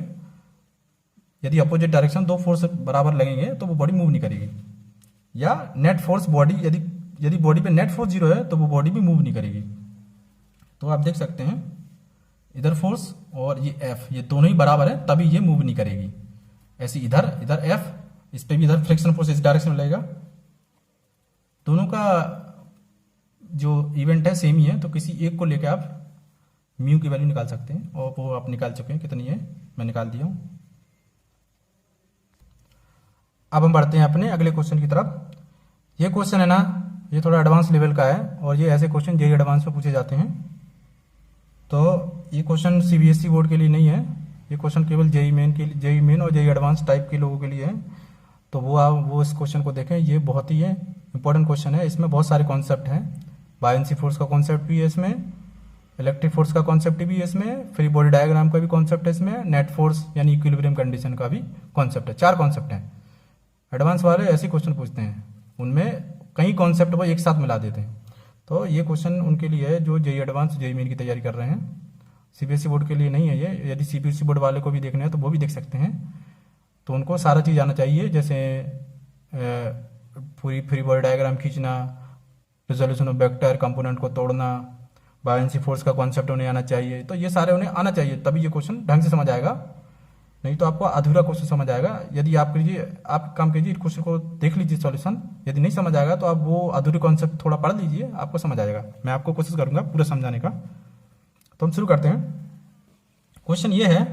यदि अपोजिट डायरेक्शन दो फोर्स बराबर लगेंगे तो वो बॉडी मूव नहीं करेगी। या नेट फोर्स बॉडी यदि बॉडी पे नेट फोर्स जीरो है तो वो बॉडी भी मूव नहीं करेगी। तो आप देख सकते हैं इधर फोर्स और ये एफ, ये दोनों ही बराबर है तभी ये मूव नहीं करेगी। ऐसे इधर एफ, इस पे भी इधर फ्रिक्शन फोर्स इस डायरेक्शन में लगेगा। दोनों का जो इवेंट है सेम ही है, तो किसी एक को लेकर आप म्यू की वैल्यू निकाल सकते हैं, और वो आप निकाल चुके हैं, कितनी है मैं निकाल दिया हूँ। अब हम बढ़ते हैं अपने अगले क्वेश्चन की तरफ। ये क्वेश्चन है ना, ये थोड़ा एडवांस लेवल का है, और ये ऐसे क्वेश्चन जेईई एडवांस में पूछे जाते हैं। तो ये क्वेश्चन सीबीएसई बोर्ड के लिए नहीं है, ये क्वेश्चन केवल जेईई मेन के लिए, जेईई मेन और जेईई एडवांस टाइप के लोगों के लिए है। तो वो इस क्वेश्चन को देखें, ये बहुत ही है इंपॉर्टेंट क्वेश्चन है। इसमें बहुत सारे कॉन्सेप्ट हैं, बायोएंसी फोर्स का कॉन्सेप्ट भी है इसमें, इलेक्ट्रिक फोर्स का कॉन्सेप्ट भी है इसमें, फ्री बॉडी डायग्राम का भी कॉन्सेप्ट है इसमें, नेट फोर्स यानी इक्विलिब्रियम कंडीशन का भी कॉन्सेप्ट है। 4 कॉन्सेप्ट हैं। एडवांस वाले ऐसे क्वेश्चन पूछते हैं, उनमें कई कॉन्सेप्ट वो एक साथ मिला देते हैं। तो ये क्वेश्चन उनके लिए है जो जेईई एडवांस जेईई मेन की तैयारी कर रहे हैं, सीबीएसई बोर्ड के लिए नहीं है ये। यदि सीबीएसई बोर्ड वाले को भी देखना है तो वो भी देख सकते हैं। तो उनको सारा चीज़ आना चाहिए, जैसे पूरी फ्री बॉडी डायग्राम खींचना, रिजोल्यूशन ऑफ वेक्टर, कंपोनेंट को तोड़ना, बायोएंसी फोर्स का कॉन्सेप्ट उन्हें आना चाहिए। तो ये सारे उन्हें आना चाहिए, तभी ये क्वेश्चन ढंग से समझ आएगा, नहीं तो आपको अधूरा क्वेश्चन समझ आएगा। यदि आप काम कीजिए, क्वेश्चन को देख लीजिए सॉल्यूशन, यदि नहीं समझ आएगा तो आप वो अधूरे कॉन्सेप्ट थोड़ा पढ़ लीजिए, आपको समझ आ जाएगा। मैं आपको कोशिश करूंगा पूरा समझाने का। तो हम शुरू करते हैं। क्वेश्चन ये है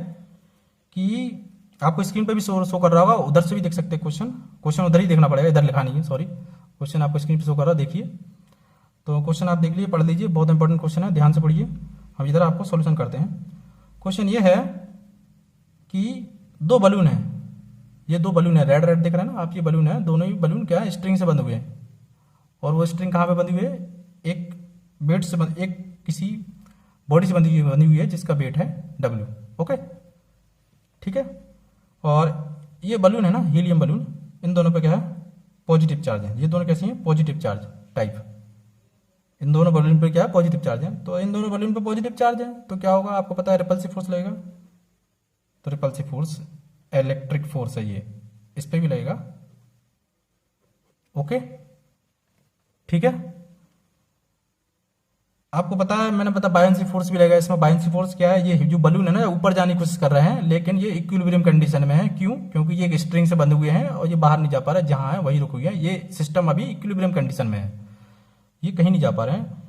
कि आपको स्क्रीन पे भी शो कर रहा होगा, उधर से भी देख सकते हैं क्वेश्चन उधर ही देखना पड़ेगा, इधर लिखा नहीं है, सॉरी। क्वेश्चन आपको स्क्रीन पे शो कर रहा है, देखिए। तो क्वेश्चन आप देख लीजिए, पढ़ लीजिए, बहुत इंपॉर्टेंट क्वेश्चन है, ध्यान से पढ़िए। हम इधर आपको सॉल्यूशन करते हैं। क्वेश्चन ये है कि 2 बलून है, ये 2 बलून है, रेड रेड देख रहे हैं ना आप, ये बलून है, दोनों ही बलून क्या है, स्ट्रिंग से बंधे हुए हैं। और वो स्ट्रिंग कहाँ पे बंधी हुई है, एक वेट से एक किसी बॉडी से बंधी हुई है जिसका वेट है W। ओके, ठीक है। और ये बलून है ना, हीलियम बलून, इन दोनों पे क्या है, पॉजिटिव चार्ज है। ये दोनों कैसी हैं, पॉजिटिव चार्ज टाइप। इन दोनों बलून पे क्या है, पॉजिटिव चार्ज है। तो इन दोनों बलून पे पॉजिटिव चार्ज है, तो क्या होगा आपको पता है, रिपल्सिव फोर्स लगेगा। तो रिपल्सिव फोर्स इलेक्ट्रिक फोर्स है, ये इस पे भी लगेगा। ओके, ठीक है। आपको पता है, मैंने पता बायोएंसी फोर्स भी लगेगा इसमें। बायोएंसी फोर्स क्या है, ये जो बलून है ना ऊपर जाने की कोशिश कर रहे हैं, लेकिन ये इक्विलिब्रियम कंडीशन में है। क्यों? क्योंकि ये एक स्ट्रिंग से बंधे हुए हैं और ये बाहर नहीं जा पा रहा है, जहां है वही रुके हुए हैं। ये सिस्टम अभी इक्विलिब्रियम कंडीशन में है, ये कहीं नहीं जा पा रहे हैं।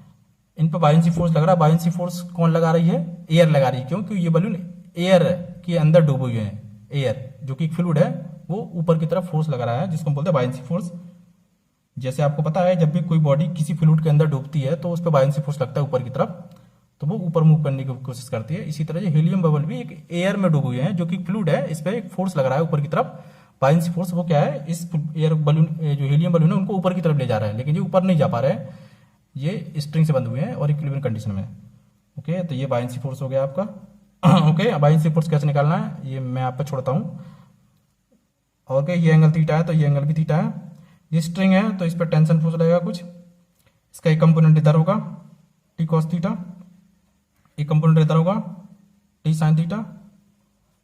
इन पर बायोएंसी फोर्स लग रहा है। बायोएंसी फोर्स कौन लगा रही है, एयर लगा रही है। क्यों? क्योंकि ये बलून एयर के अंदर डूबे हुए हैं। एयर जो कि फ्लूइड है, वो ऊपर की तरफ फोर्स लगा रहा है, जिसको हम बोलते हैं बायोएंसी फोर्स। जैसे आपको पता है, जब भी कोई बॉडी किसी फ्लूइड के अंदर डूबती है तो उस पर बायोएंसी फोर्स लगता है ऊपर की तरफ, तो वो ऊपर मूव करने की कोशिश करती है। इसी तरह ये हीलियम बबल भी एक एयर में डूबे हुए हैं, जो कि फ्लूइड है, इस पर एक फोर्स लग रहा है ऊपर की तरफ। बायोएंसी फोर्स वो क्या है, इस एयर बलून, जो हीलियम बलून है, उनको ऊपर की तरफ ले जा रहा है, लेकिन ये ऊपर नहीं जा पा रहे हैं। ये स्ट्रिंग से बंधे हुए हैं और इक्विलिब्रियम कंडीशन में। ओके, तो ये बायोएंसी फोर्स हो गया आपका। ओके, बायोएंसी फोर्स कैसे निकालना है ये मैं आप पे छोड़ता हूँ। ओके, ये एंगल थीटा है तो ये एंगल भी थीटा है। ये स्ट्रिंग है तो इस पर टेंशन फोर्स लगेगा कुछ। इसका एक कंपोनेंट इधर होगा, टी कॉस थीटा, एक कंपोनेंट इधर होगा, टी साइन थीटा।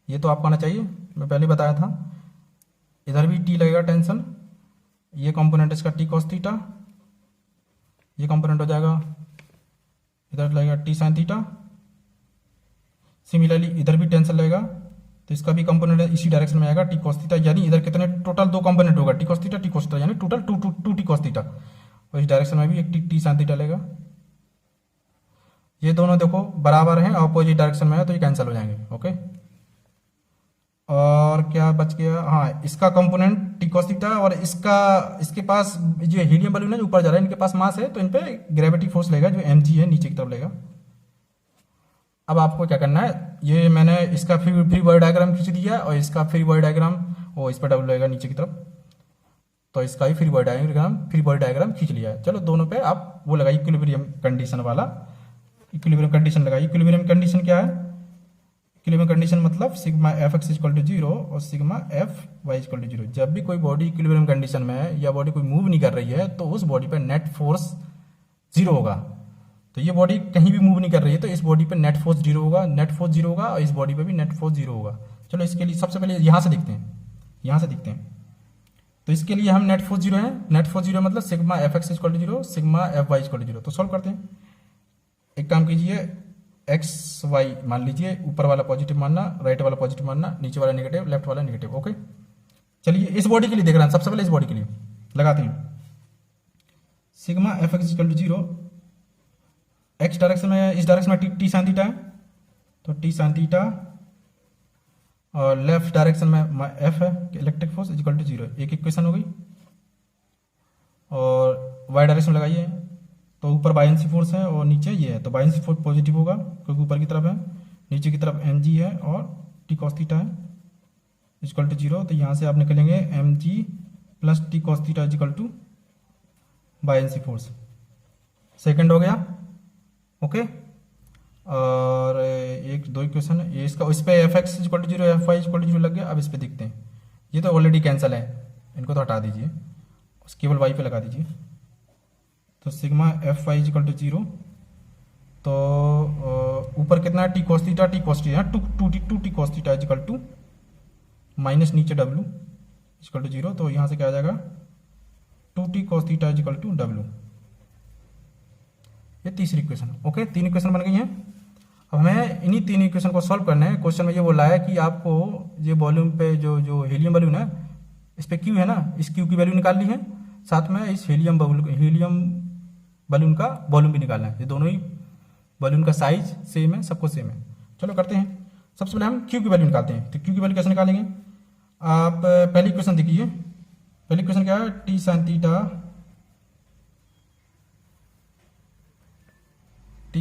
ये तो आपको आना चाहिए, मैं पहले बताया था। इधर भी टी लगेगा टेंशन, ये कंपोनेंट इसका टी कॉस थीटा, ये कंपोनेंट हो जाएगा, इधर लगेगा टी साइन थीटा। सिमिलरली इधर भी टेंशन लगेगा, तो इसका भी कंपोनेंट इसी डायरेक्शन में आएगा, टी कॉस थीटा। यानी इधर कितने टोटल 2 कंपोनेंट होगा, टी कॉस थीटा, यानी टोटल 2 टी कॉस थीटा। और इस डायरेक्शन में भी एक टी साइन थीटा लेगा। ये दोनों देखो बराबर हैं, अपोजिट डायरेक्शन में है, तो ये कैंसिल हो जाएंगे। ओके, और क्या बच गया, हाँ, इसका कंपोनेंट टी कॉस थीटा, और इसके पास जो हीलियम बलून है जो ऊपर जा रहा है, इनके पास मास है, तो इन पे ग्रेविटी फोर्स लेगा जो mg है, नीचे की तरफ लेगा। अब आपको क्या करना है, ये मैंने इसका फ्री बॉडी डायग्राम खींच दिया, और इसका फ्री बॉडी डायग्राम वो इस पर डबल लगेगा नीचे की तरफ, तो इसका ही फ्री बॉडी डायग्राम खींच लिया है। चलो, दोनों पे आप वो लगाइए इक्विलिब्रियम कंडीशन वाला, इक्विलिब्रियम कंडीशन लगाइए। इक्विलिब्रियम कंडीशन क्या है, इक्विलिब्रियम कंडीशन मतलब sigma F X equal to 0 और sigma F Y equal to 0। जब भी कोई बॉडी इक्विलिब्रियम कंडीशन में है या बॉडी कोई मूव नहीं कर रही है, तो उस बॉडी पे नेट फोर्स 0 होगा। तो ये बॉडी कहीं भी मूव नहीं कर रही है, तो इस बॉडी पे नेट फोर्स 0 होगा, नेट फोर्स 0 होगा, और इस बॉडी पे भी नेट फोर्स 0 होगा। चलो, इसके लिए सबसे पहले यहाँ से देखते हैं, तो इसके लिए हम नेट फोर्स 0 है, नेट फोर्स 0 मतलब sigma F X equal to 0, sigma F Y equal to 0। तो सॉल्व करते हैं। एक काम कीजिए, एक्स वाई मान लीजिए, ऊपर वाला पॉजिटिव मानना, राइट वाला पॉजिटिव मानना, नीचे वाला नेगेटिव, लेफ्ट वाला नेगेटिव। ओके, चलिए इस बॉडी के लिए देख रहे हैं, सबसे पहले इस बॉडी के लिए लगाते हैं। Sigma F X equal to 0, X direction में, इस डायरेक्शन में टी साइन थीटा है, तो टी साइन थीटा, और लेफ्ट डायरेक्शन में एफ है, इलेक्ट्रिक फोर्स इक्वल टू 0, एक इक्वेशन हो गई। और वाई डायरेक्शन में लगाइए, तो ऊपर बायएंसी फोर्स है और नीचे ये है, तो बायएंसी फोर्स पॉजिटिव होगा क्योंकि ऊपर की तरफ है, नीचे की तरफ एम जी है और टी कॉस थीटा है इक्वल टू 0। तो यहाँ से आप निकलेंगे M G plus T cos theta equal to buoyancy force. Second हो गया, ओके। और एक दो इक्वेशन है ये, इसका इस पे F X equal to 0, F Y equal to 0 लग गया। अब इस पे देखते हैं, ये तो ऑलरेडी कैंसिल है, इनको तो हटा दीजिए, केवल वाई पे लगा दीजिए। तो sigma F Y equal to 0, तो ऊपर कितना है T cos theta, T cos theta two T cos theta equal to minus नीचे डब्ल्यू इक्वल टू 0। तो यहाँ से क्या आ जाएगा 2t cos theta equal to W. ये तीसरी इक्वेशन, ओके। 3 इक्वेशन बन गई हैं। अब हमें इन्हीं 3 इक्वेशन को सॉल्व करना है। क्वेश्चन में ये बोला है कि आपको ये वॉल्यूम पे जो हीलियम बलून है, इस पे क्यू है ना, इस क्यू की वैल्यू निकाल ली है, साथ में इस हीलियम बलून का वॉल्यूम भी निकालना है। ये दोनों ही बलून का साइज सेम है, सबको सेम है। चलो करते हैं। सबसे पहले हम क्यू की वैल्यू निकालते हैं। तो क्यू की वैल्यू कैसे निकालेंगे, आप पहली इक्वेशन देखिए। पहली इक्वेशन क्या है, T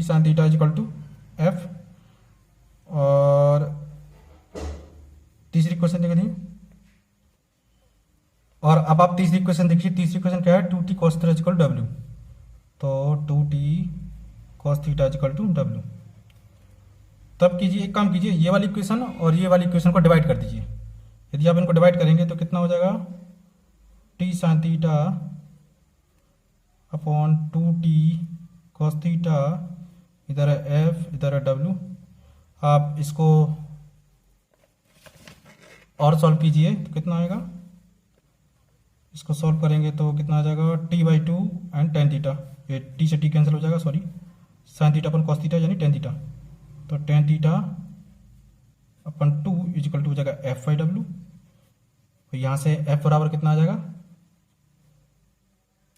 sine theta equal to F. और तीसरी इक्वेशन देखिए, और अब आप तीसरी इक्वेशन देखिए। तीसरी इक्वेशन क्या है, 2t cos theta equal to W. तो 2t cos theta equal to W. तब कीजिए, एक काम कीजिए, ये वाली इक्वेशन और ये वाली इक्वेशन को डिवाइड कर दीजिए। यदि आप इनको डिवाइड करेंगे तो कितना हो जाएगा, T sine theta upon 2t cos theta, इधर है एफ इधर है डब्ल्यू। आप इसको और सॉल्व कीजिए तो कितना आएगा, इसको सॉल्व करेंगे तो कितना आ जाएगा, t/2 एंड टेन थीटा। ये टी से टी कैंसिल हो जाएगा, sorry, sine theta upon cos theta यानी टेन थीटा। तो tan theta upon 2 equal to हो जाएगा f/w। तो यहाँ से f बराबर कितना आ जाएगा,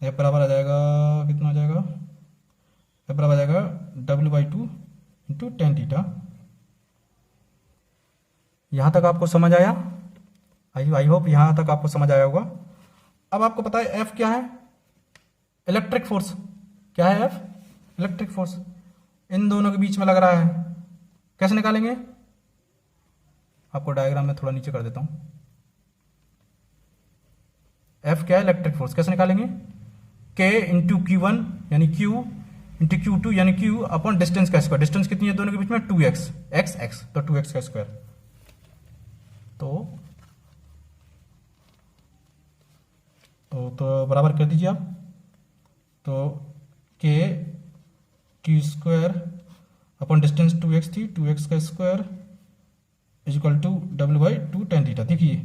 f बराबर आ जाएगा, कितना आ जाएगा, f बराबर आ जाएगा w/2 इंटू टेन थीटा। यहाँ तक आपको समझ आया? आई होप यहाँ तक आपको समझ आया होगा। अब आपको पता है F क्या है, इलेक्ट्रिक फोर्स। क्या है F, इलेक्ट्रिक फोर्स। इन दोनों के बीच में लग रहा है, कैसे निकालेंगे, आपको डायग्राम में थोड़ा नीचे कर देता हूं। F क्या है, इलेक्ट्रिक फोर्स। कैसे निकालेंगे, K इंटू Q1 यानी Q इंटू Q2 यानी Q अपॉन डिस्टेंस का स्क्वायर। डिस्टेंस कितनी है दोनों के बीच में, 2x, x तो 2x का स्क्वायर। तो बराबर कर दीजिए आप। तो K Q square upon distance 2x थी, 2x का square equal to w/2 tan theta. देखिए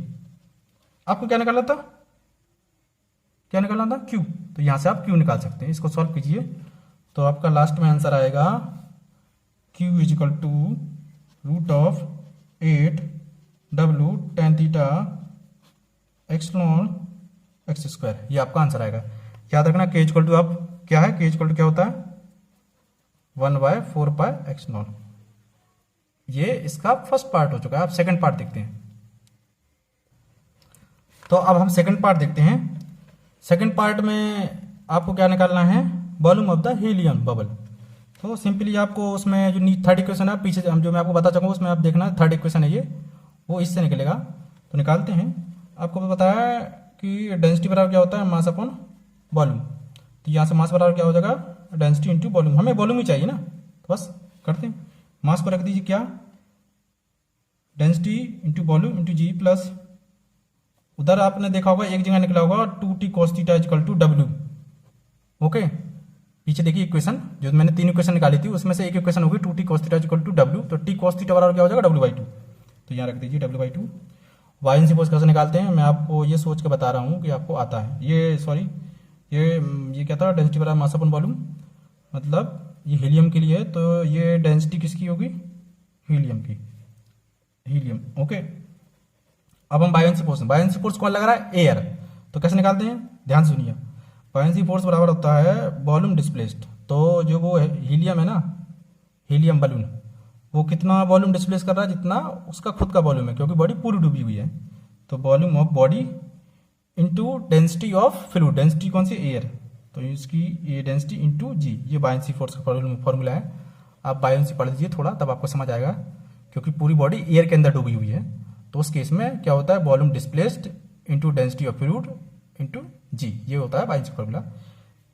आपको क्या निकालना था, क्या निकालना था, Q। तो यहां से आप Q निकाल सकते हैं। इसको सॉल्व कीजिए तो आपका लास्ट में आंसर आएगा Q equal to √8w tan theta X square. ये आपका आंसर आएगा। याद रखना K इक्वल टू, आप क्या है, K इक्वल टू क्या होता है, 1/4π(x0). ये इसका फर्स्ट पार्ट हो चुका है। आप सेकंड पार्ट देखते हैं। तो अब हम सेकंड पार्ट देखते हैं। सेकंड पार्ट में आपको क्या निकालना है, volume of the helium bubble. तो सिंपली आपको उसमें जो थर्ड इक्वेशन है, पीछे जो मैं आपको बता चुका हूँ, उसमें आप देखना थर्ड इक्वेशन है ये, वो इससे निकलेगा। तो निकालते हैं। आपको पता है कि डेंसिटी बराबर क्या होता है, मास अपॉन वॉल्यूम। तो यहाँ से मास बराबर क्या हो जाएगा, डेंसिटी इंटू वॉल्यूम। हमें वॉल्यूम ही चाहिए ना, तो बस करते हैं। मास को रख दीजिए क्या, डेंसिटी इंटू वॉल्यूम इंटू जी प्लस, उधर आपने देखा होगा एक जगह निकला होगा 2t cos theta equal to W. Okay, पीछे देखिए इक्वेशन, जो मैंने 3 इक्वेशन निकाली थी उसमें से एक इक्वेशन होगी 2t cos theta equal to W. तो t cos थीटा बराबर क्या हो जाएगा, w/2। तो यहाँ रख दीजिए w/2। वाइन पोज कैसे निकालते हैं, मैं आपको ये सोच के बता रहा हूँ कि आपको आता है। ये सॉरी, ये क्या था, डेंसिटी बराबर मास अपॉन वॉल्यूम, मतलब ये हीलियम के लिए है। तो ये डेंसिटी किसकी होगी, हीलियम की, हीलियम। ओके, अब हम बायोन्सी फोर्स कौन लग रहा है, एयर। तो कैसे निकालते हैं, ध्यान सुनिए। बायोन्सी फोर्स बराबर होता है वॉल्यूम डिस्प्लेस्ड। तो जो वो हीलियम है ना, हीलियम बलून, वो कितना वॉल्यूम डिस्प्लेस कर रहा है, जितना उसका खुद का वॉल्यूम है, क्योंकि बॉडी पूरी डूबी हुई है। तो volume of body into density of fluid, density कौन सी, एयर, तो इसकी ये डेंसिटी इंटू जी, ये बायन्सी फोर्स का फॉर्मूला है। आप बायन्सी पढ़ लीजिए थोड़ा, तब आपको समझ आएगा, क्योंकि पूरी बॉडी एयर के अंदर डूबी हुई है। तो उस केस में क्या होता है, volume displaced into density of fluid into G, ये होता है बायन्सी फॉर्मूला।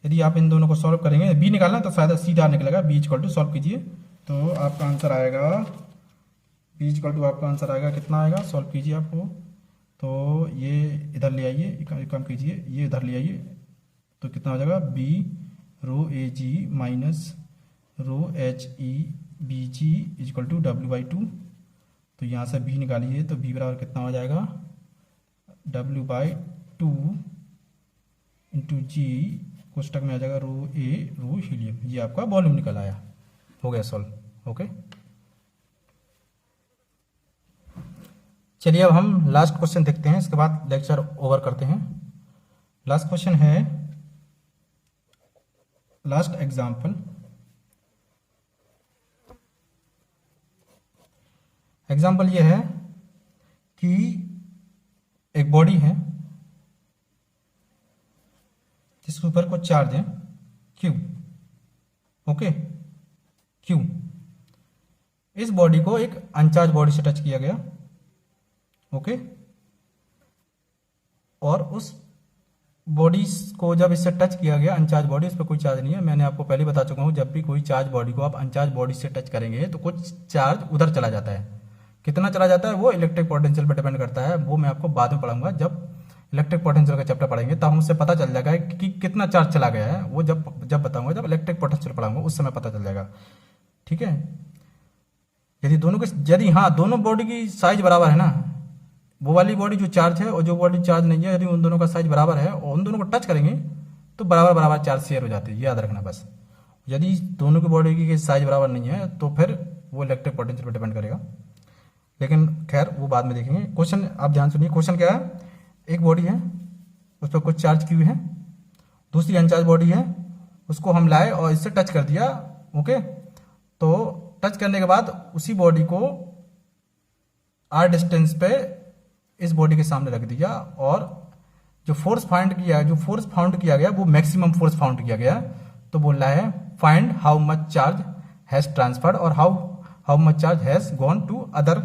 यदि आप इन दोनों को सॉल्व करेंगे, बी निकालना तो शायद सीधा निकलेगा, बी इक्वल टू सॉल्व कीजिए तो आपका आंसर आएगा, बी इक्वल टू आपका आंसर आएगा कितना आएगा, सॉल्व कीजिए आपको, तो ये इधर ले आइए, काम कीजिए, ये इधर ले आइए, तो कितना हो जाएगा, B rho A G minus rho H E B G equal to W/2। तो यहाँ से बी निकालिए तो बी बराबर कितना हो जाएगा, W/2 इंटू जी, कोष्टक में आ जाएगा रो ए रो हीलियम। ये आपका वॉल्यूम निकल आया, हो गया सॉल्व। ओके, चलिए अब हम लास्ट क्वेश्चन देखते हैं, इसके बाद लेक्चर ओवर करते हैं। लास्ट क्वेश्चन है, लास्ट एग्जाम्पल, एग्जाम्पल ये है कि एक बॉडी है जिसके ऊपर कुछ चार्ज है Q। ओके, Q, इस बॉडी को एक अनचार्ज बॉडी से टच किया गया। ओके, और उस बॉडी को जब इससे टच किया गया, अनचार्ज बॉडी, इस पर कोई चार्ज नहीं है। मैंने आपको पहले बता चुका हूं, जब भी कोई चार्ज बॉडी को आप अनचार्ज बॉडी से टच करेंगे तो कुछ चार्ज उधर चला जाता है। कितना चला जाता है वो इलेक्ट्रिक पोटेंशियल पर डिपेंड करता है, वो मैं आपको बाद में पढ़ाऊंगा, जब इलेक्ट्रिक पोटेंशियल का चैप्टर पढ़ेंगे तब हमसे पता चल जाएगा कि कितना चार्ज चला गया है। वो जब बताऊंगा, जब इलेक्ट्रिक पोटेंशियल पढ़ाऊंगा उस समय पता चल जाएगा। ठीक है, यदि हाँ दोनों बॉडी की साइज बराबर है ना, वो वाली बॉडी जो चार्ज है और जो बॉडी चार्ज नहीं है, यदि उन दोनों का साइज बराबर है और उन दोनों को टच करेंगे तो बराबर बराबर चार्ज शेयर हो जाते हैं, याद रखना बस। यदि दोनों की बॉडी की साइज बराबर नहीं है तो फिर वो इलेक्ट्रिक पोटेंशियल पर डिपेंड करेगा, लेकिन खैर वो बाद में देखेंगे। क्वेश्चन आप ध्यान सुनिए, क्वेश्चन क्या है, एक बॉडी है उस पर कुछ चार्ज Q है, दूसरी अनचार्ज बॉडी है, उसको हम लाए और इससे टच कर दिया। ओके, तो टच करने के बाद उसी बॉडी को R डिस्टेंस पे इस बॉडी के सामने रख दिया, और जो फोर्स फाउंड किया गया वो मैक्सिमम फोर्स फाउंड किया गया। तो बोल रहा है find how much charge has transferred और how much charge has gone to other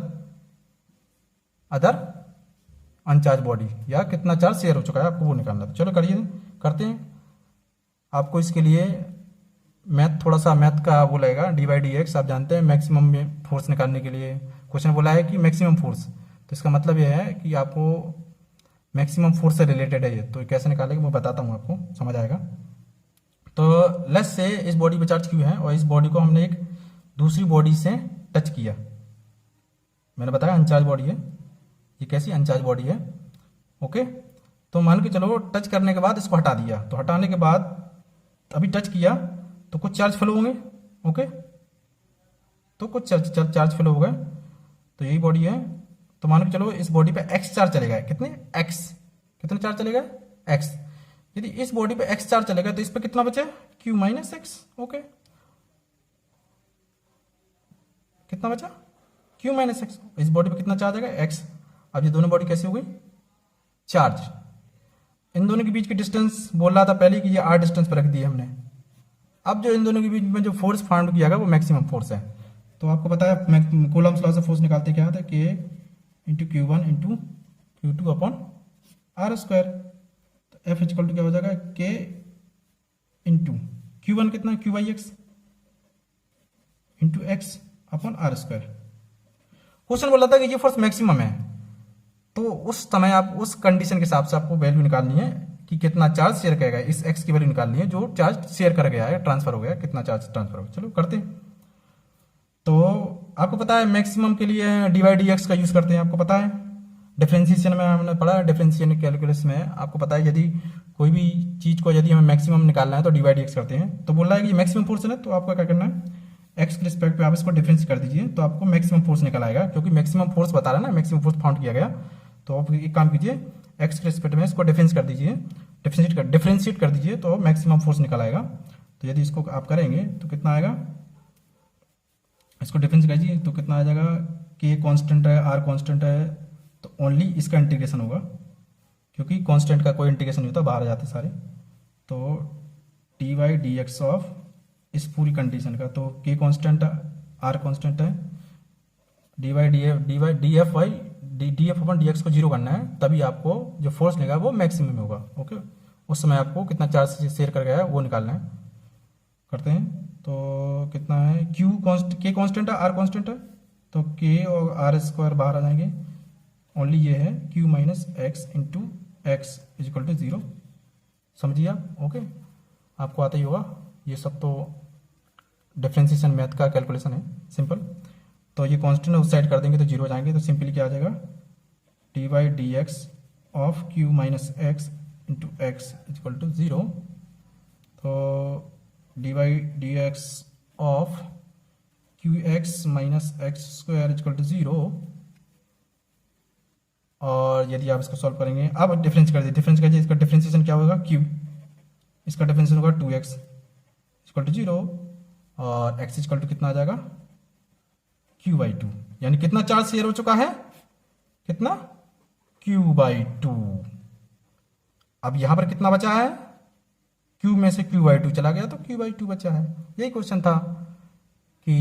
uncharge body, या कितना चार्ज शेयर हो चुका है, आपको वो निकालना। तो चलो करते हैं। आपको इसके लिए थोड़ा सा मैथ का वो लगेगा, dy/dx। आप जानते हैं मैक्सिमम में फोर्स निकालने के लिए क्वेश्चन बोला है कि मैक्सिमम फोर्स, तो इसका मतलब ये है कि आपको मैक्सिमम फोर्स से रिलेटेड है ये। तो कैसे निकालेंगे मैं बताता हूँ, आपको समझ आएगा। तो लेट्स से इस बॉडी पे चार्ज Q है और इस बॉडी को हमने एक दूसरी बॉडी से टच किया। मैंने बताया अनचार्ज बॉडी है, ये कैसी अनचार्ज बॉडी है। ओके, तो मान के चलो टच करने के बाद इसको हटा दिया, तो हटाने के बाद अभी टच किया तो कुछ चार्ज फ्लो होंगे। ओके, तो कुछ चार्ज फ्लो हो गए, तो यही बॉडी है। तो मान के चलो इस बॉडी पे x चार्ज चलेगा, कितने चार्ज चलेगा, x। यदि इस बॉडी पे x चार्ज चलेगा तो इस पे कितना बचे, Q माइनस x। ओके, कितना बचा, Q माइनस x। इस बॉडी पे कितना चार्ज आएगा, x। अब ये दोनों बॉडी कैसी हो गई, चार्ज। इन दोनों के बीच की डिस्टेंस बोल रहा था पहले कि ये r डिस्टेंस पर रख दी हमने। अब जो इन दोनों के बीच में जो फोर्स फाउंड किया गया वो मैक्सिमम फोर्स है। तो आपको पता है कूलम्स लॉ से फोर्स निकालते क्या होता है, K into Q1 into Q2 upon R square. तो F इक्वल टू क्या हो जाएगा, K इंटू Q1 कितना, Q/x into x upon R square. Question बोला था कि ये फोर्स मैक्सिमम है, तो उस समय आप उस कंडीशन के हिसाब से आपको वैल्यू निकालनी है कि कितना चार्ज शेयर करेगा, इस x की वैल्यू निकालनी है जो चार्ज शेयर कर गया है, ट्रांसफर हो गया, कितना चार्ज ट्रांसफर हो गया। चलो करते हैं। तो आपको पता है मैक्सिमम के लिए dy/dx का यूज करते हैं, आपको पता है डिफरेंशिएशन में हमने पढ़ा है, डिफरेंशिएशन कैलकुलस में आपको पता है यदि कोई भी चीज को यदि हमें मैक्सिमम निकालना है तो dy/dx करते हैं। तो बोल रहा है कि मैक्सिमम फोर्स है, तो आपको क्या करना है, x के रिस्पेक्ट पे आप इसको डिफरेंस कर दीजिए तो आपको मैक्सिमम फोर्स निकल आएगा, क्योंकि मैक्सिमम फोर्स बता रहा है ना, मैक्सिमम फोर्स फाउंड किया गया। तो आप एक काम कीजिए, x के रिस्पेक्ट में इसको डिफरेंस कर दीजिए, डिफरेंशिएट कर दीजिए तो मैक्सिमम फोर्स निकल आएगा। तो यदि इसको आप करेंगे तो कितना आएगा, इसको डिफरेंस कीजिए तो कितना आ जाएगा, के कांस्टेंट है, आर कांस्टेंट है, तो ओनली इसका इंटीग्रेशन होगा, क्योंकि कांस्टेंट का कोई इंटीग्रेशन नहीं होता, बाहर आ जाते सारे। तो D Y D X of इस पूरी कंडीशन का, तो के कांस्टेंट आर कांस्टेंट है, D Y D F Y D F अपन डी एक्स को जीरो करना है, तभी आपको जो फोर्स लेगा वो मैक्सिमम में होगा। ओके, उस समय आपको कितना चार्ज शेयर कर गया है वो निकालना है। करते हैं तो कितना है, के कांस्टेंट है, आर कांस्टेंट है, तो के और आर स्क्वायर बाहर आ जाएंगे, ओनली ये है Q minus X into X is equal to zero. समझिए आप। ओके, आपको आता ही होगा ये सब, तो डिफ्रेंसिएशन मैथ का कैलकुलेशन है सिंपल। तो ये कांस्टेंट उस साइड कर देंगे तो जीरो हो जाएंगे, तो सिंपली क्या आ जाएगा, D Y D X of Q minus X into X is equal to zero. तो D Y D X of Q X minus X square is equal to zero. और यदि आप इसको सॉल्व करेंगे, आप डिफरेंस कर दीजिए, डिफरेंस कीजिए, इसका डिफरेंशिएशन क्या होगा, क्यू, इसका डिफरेंशिएशन होगा 2x इक्वल टू जीरो, और x इक्वल टू कितना आ जाएगा, q/2, यानी कितना चार्ज शेयर हो चुका है, कितना, q/2। अब यहां पर कितना बचा है, q में से q/2 चला गया तो q/2 बचा है। यही क्वेश्चन था कि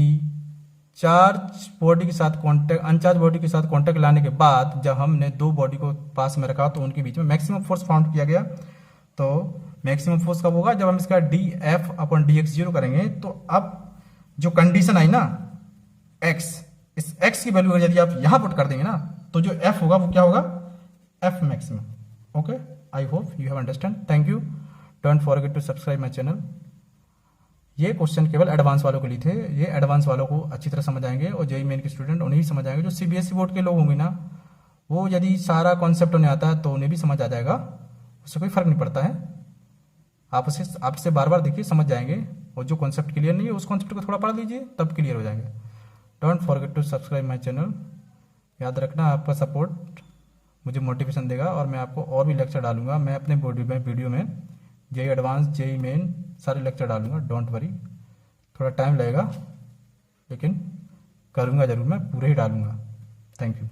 चार्ज बॉडी के साथ कांटेक्ट, अनचार्ज बॉडी के साथ कांटेक्ट लाने के बाद जब हमने दो बॉडी को पास में रखा तो उनके बीच में मैक्सिमम फोर्स फाउंड किया गया। तो मैक्सिमम फोर्स कब होगा, जब हम इसका D F upon D x zero करेंगे। तो अब जो कंडीशन आई ना एक्स, इस एक्स की वैल्यू यदि आप यहां पुट कर देंगे ना, तो जो एफ होगा वो क्या होगा, F maximum. Okay, I hope you have understand. Thank you, don't forget to subscribe my channel. ये क्वेश्चन केवल एडवांस वालों के लिए थे, ये एडवांस वालों को अच्छी तरह समझ आएंगे, और जेईई मेन के स्टूडेंट उन्हें भी समझ आएंगे। जो सीबीएसई बोर्ड के लोग होंगे ना, वो यदि सारा कॉन्सेप्ट उन्हें आता है तो उन्हें भी समझ आ जाएगा, उससे कोई फर्क नहीं पड़ता है। आप उसे आपसे बार बार देखिए, समझ जाएंगे, और जो कॉन्सेप्ट क्लियर नहीं है उस कॉन्सेप्ट को थोड़ा पढ़ लीजिए, तब क्लियर हो जाएंगे। Don't forget to subscribe my channel. याद रखना, आपका सपोर्ट मुझे मोटिवेशन देगा, और मैं आपको और भी लेक्चर डालूंगा। मैं अपने वीडियो में जेईई एडवांस, जेईई मेन सारे लेक्चर डालूंगा, डोंट वरी। थोड़ा टाइम लगेगा लेकिन करूंगा जरूर, मैं पूरे ही डालूंगा। Thank you.